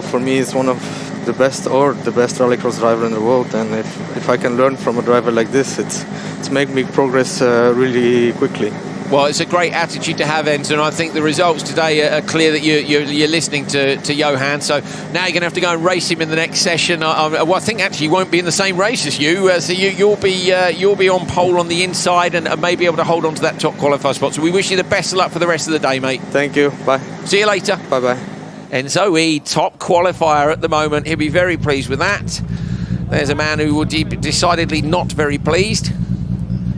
for me, it's one of the best rallycross driver in the world, and if I can learn from a driver like this, it's make me progress really quickly. Well, it's a great attitude to have, Enzo, and I think the results today are clear that you're listening to Johan. So now you're going to have to go and race him in the next session. I think actually he won't be in the same race as you, so you'll be on pole on the inside and maybe able to hold on to that top qualifier spot. So we wish you the best of luck for the rest of the day, mate. Thank you. Bye. See you later. Bye bye. Enzo Eid, top qualifier at the moment. He'll be very pleased with that. There's a man who will be decidedly not very pleased.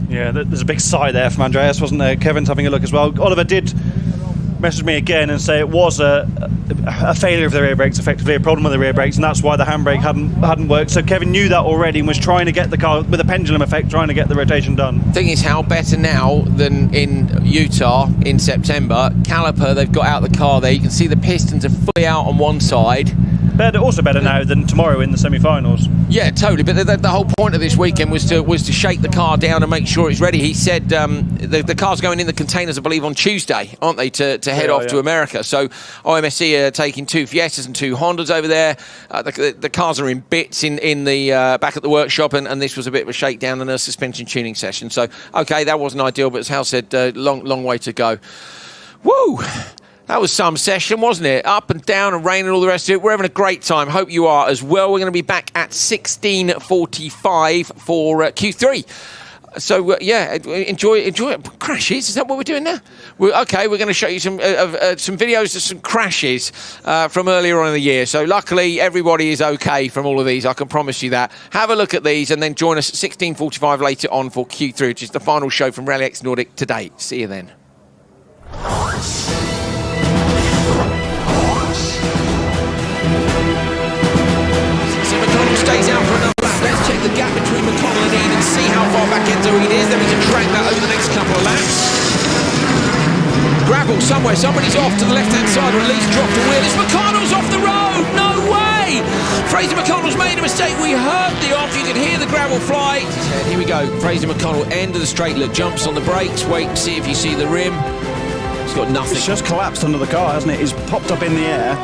Yeah, there's a big sigh there from Andreas, wasn't there? Kevin's having a look as well. Oliver did message me again and say it was a failure of the rear brakes, effectively a problem with the rear brakes, and that's why the handbrake hadn't worked. So Kevin knew that already and was trying to get the car with a pendulum effect, trying to get the rotation done. Thing is, how better now than in Utah in September. Caliper, they've got out the car there. You can see the pistons are fully out on one side. Also better now than tomorrow in the semi-finals. Yeah, totally. But the whole point of this weekend was to shake the car down and make sure it's ready. He said the car's going in the containers, I believe, on Tuesday, aren't they, to head off to America. So OMSC are taking 2 Fiestas and 2 Hondas over there. The cars are in bits in the back at the workshop, and this was a bit of a shakedown and a suspension tuning session. So, okay, that wasn't ideal, but as Hal said, long way to go. Woo! That was some session, wasn't it? Up and down and rain and all the rest of it. We're having a great time. Hope you are as well. We're going to be back at 16:45 for Q3. So yeah, enjoy it. Crashes? Is that what we're doing now? Okay, we're going to show you some videos of some crashes from earlier on in the year. So luckily everybody is okay from all of these. I can promise you that. Have a look at these and then join us at 16:45 later on for Q3, which is the final show from RallyX Nordic today. See you then. So McConnell stays out for another lap. Let's check the gap between McConnell and Eden and see how far back Enzo Eden is. Then we can track that over the next couple of laps. Gravel somewhere. Somebody's off to the left-hand side, or at least dropped a wheel. It's McConnell's off the road. No way! Fraser McConnell's made a mistake. We heard the off. You could hear the gravel fly. And here we go. Fraser McConnell, end of the straight. Look, jumps on the brakes. Wait and see if you see the rim. He's got nothing. It's just collapsed under the car, hasn't it? He's popped up in the air.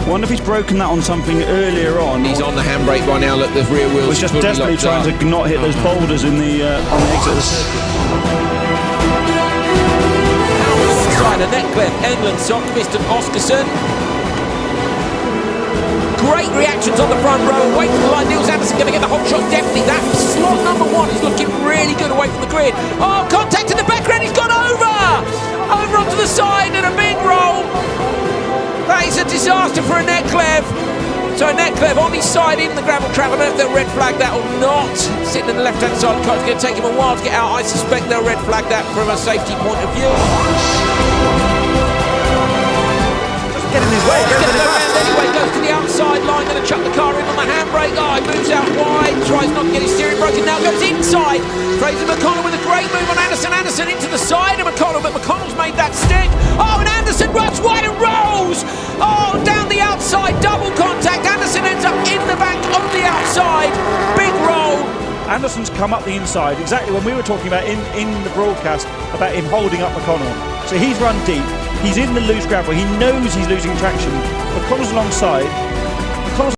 Wonder if he's broken that on something earlier on. He's on the handbrake by now. Look, the rear wheels. Was just desperately trying to not hit those boulders in the on the exit. A Netcliffe, Englund, Sockmist and Oscarson. Great reactions on the front row. Away from the line, Niels Anderson going to get the hot shot. Definitely that slot number one is looking really good away from the grid. Oh, contact in the background. He's gone over onto the side and a big roll. That is a disaster for a Netcliffe. So Netcliffe on his side in the gravel trap. I don't know if they'll red flag that or not. Sitting in the left-hand side of the car. It's going to take him a while to get out. I suspect they'll red flag that from a safety point of view. Just get in his way. He's going to go around anyway. Goes to the outside line. Going to chuck the car in on the handbrake. Oh, he moves out wide. Tries not to get his steering broken. Now goes inside. Fraser McConnell with a great move on Anderson. Anderson into the side of McConnell, but McConnell's made that stick. Oh, and Anderson runs wide and rolls. Oh, down the outside. Double contact. Anderson ends up in the bank on the outside. Big roll. Anderson's come up the inside, exactly when we were talking about in the broadcast about him holding up McConnell. So he's run deep, he's in the loose gravel, he knows he's losing traction. McConnell's alongside, McConnell's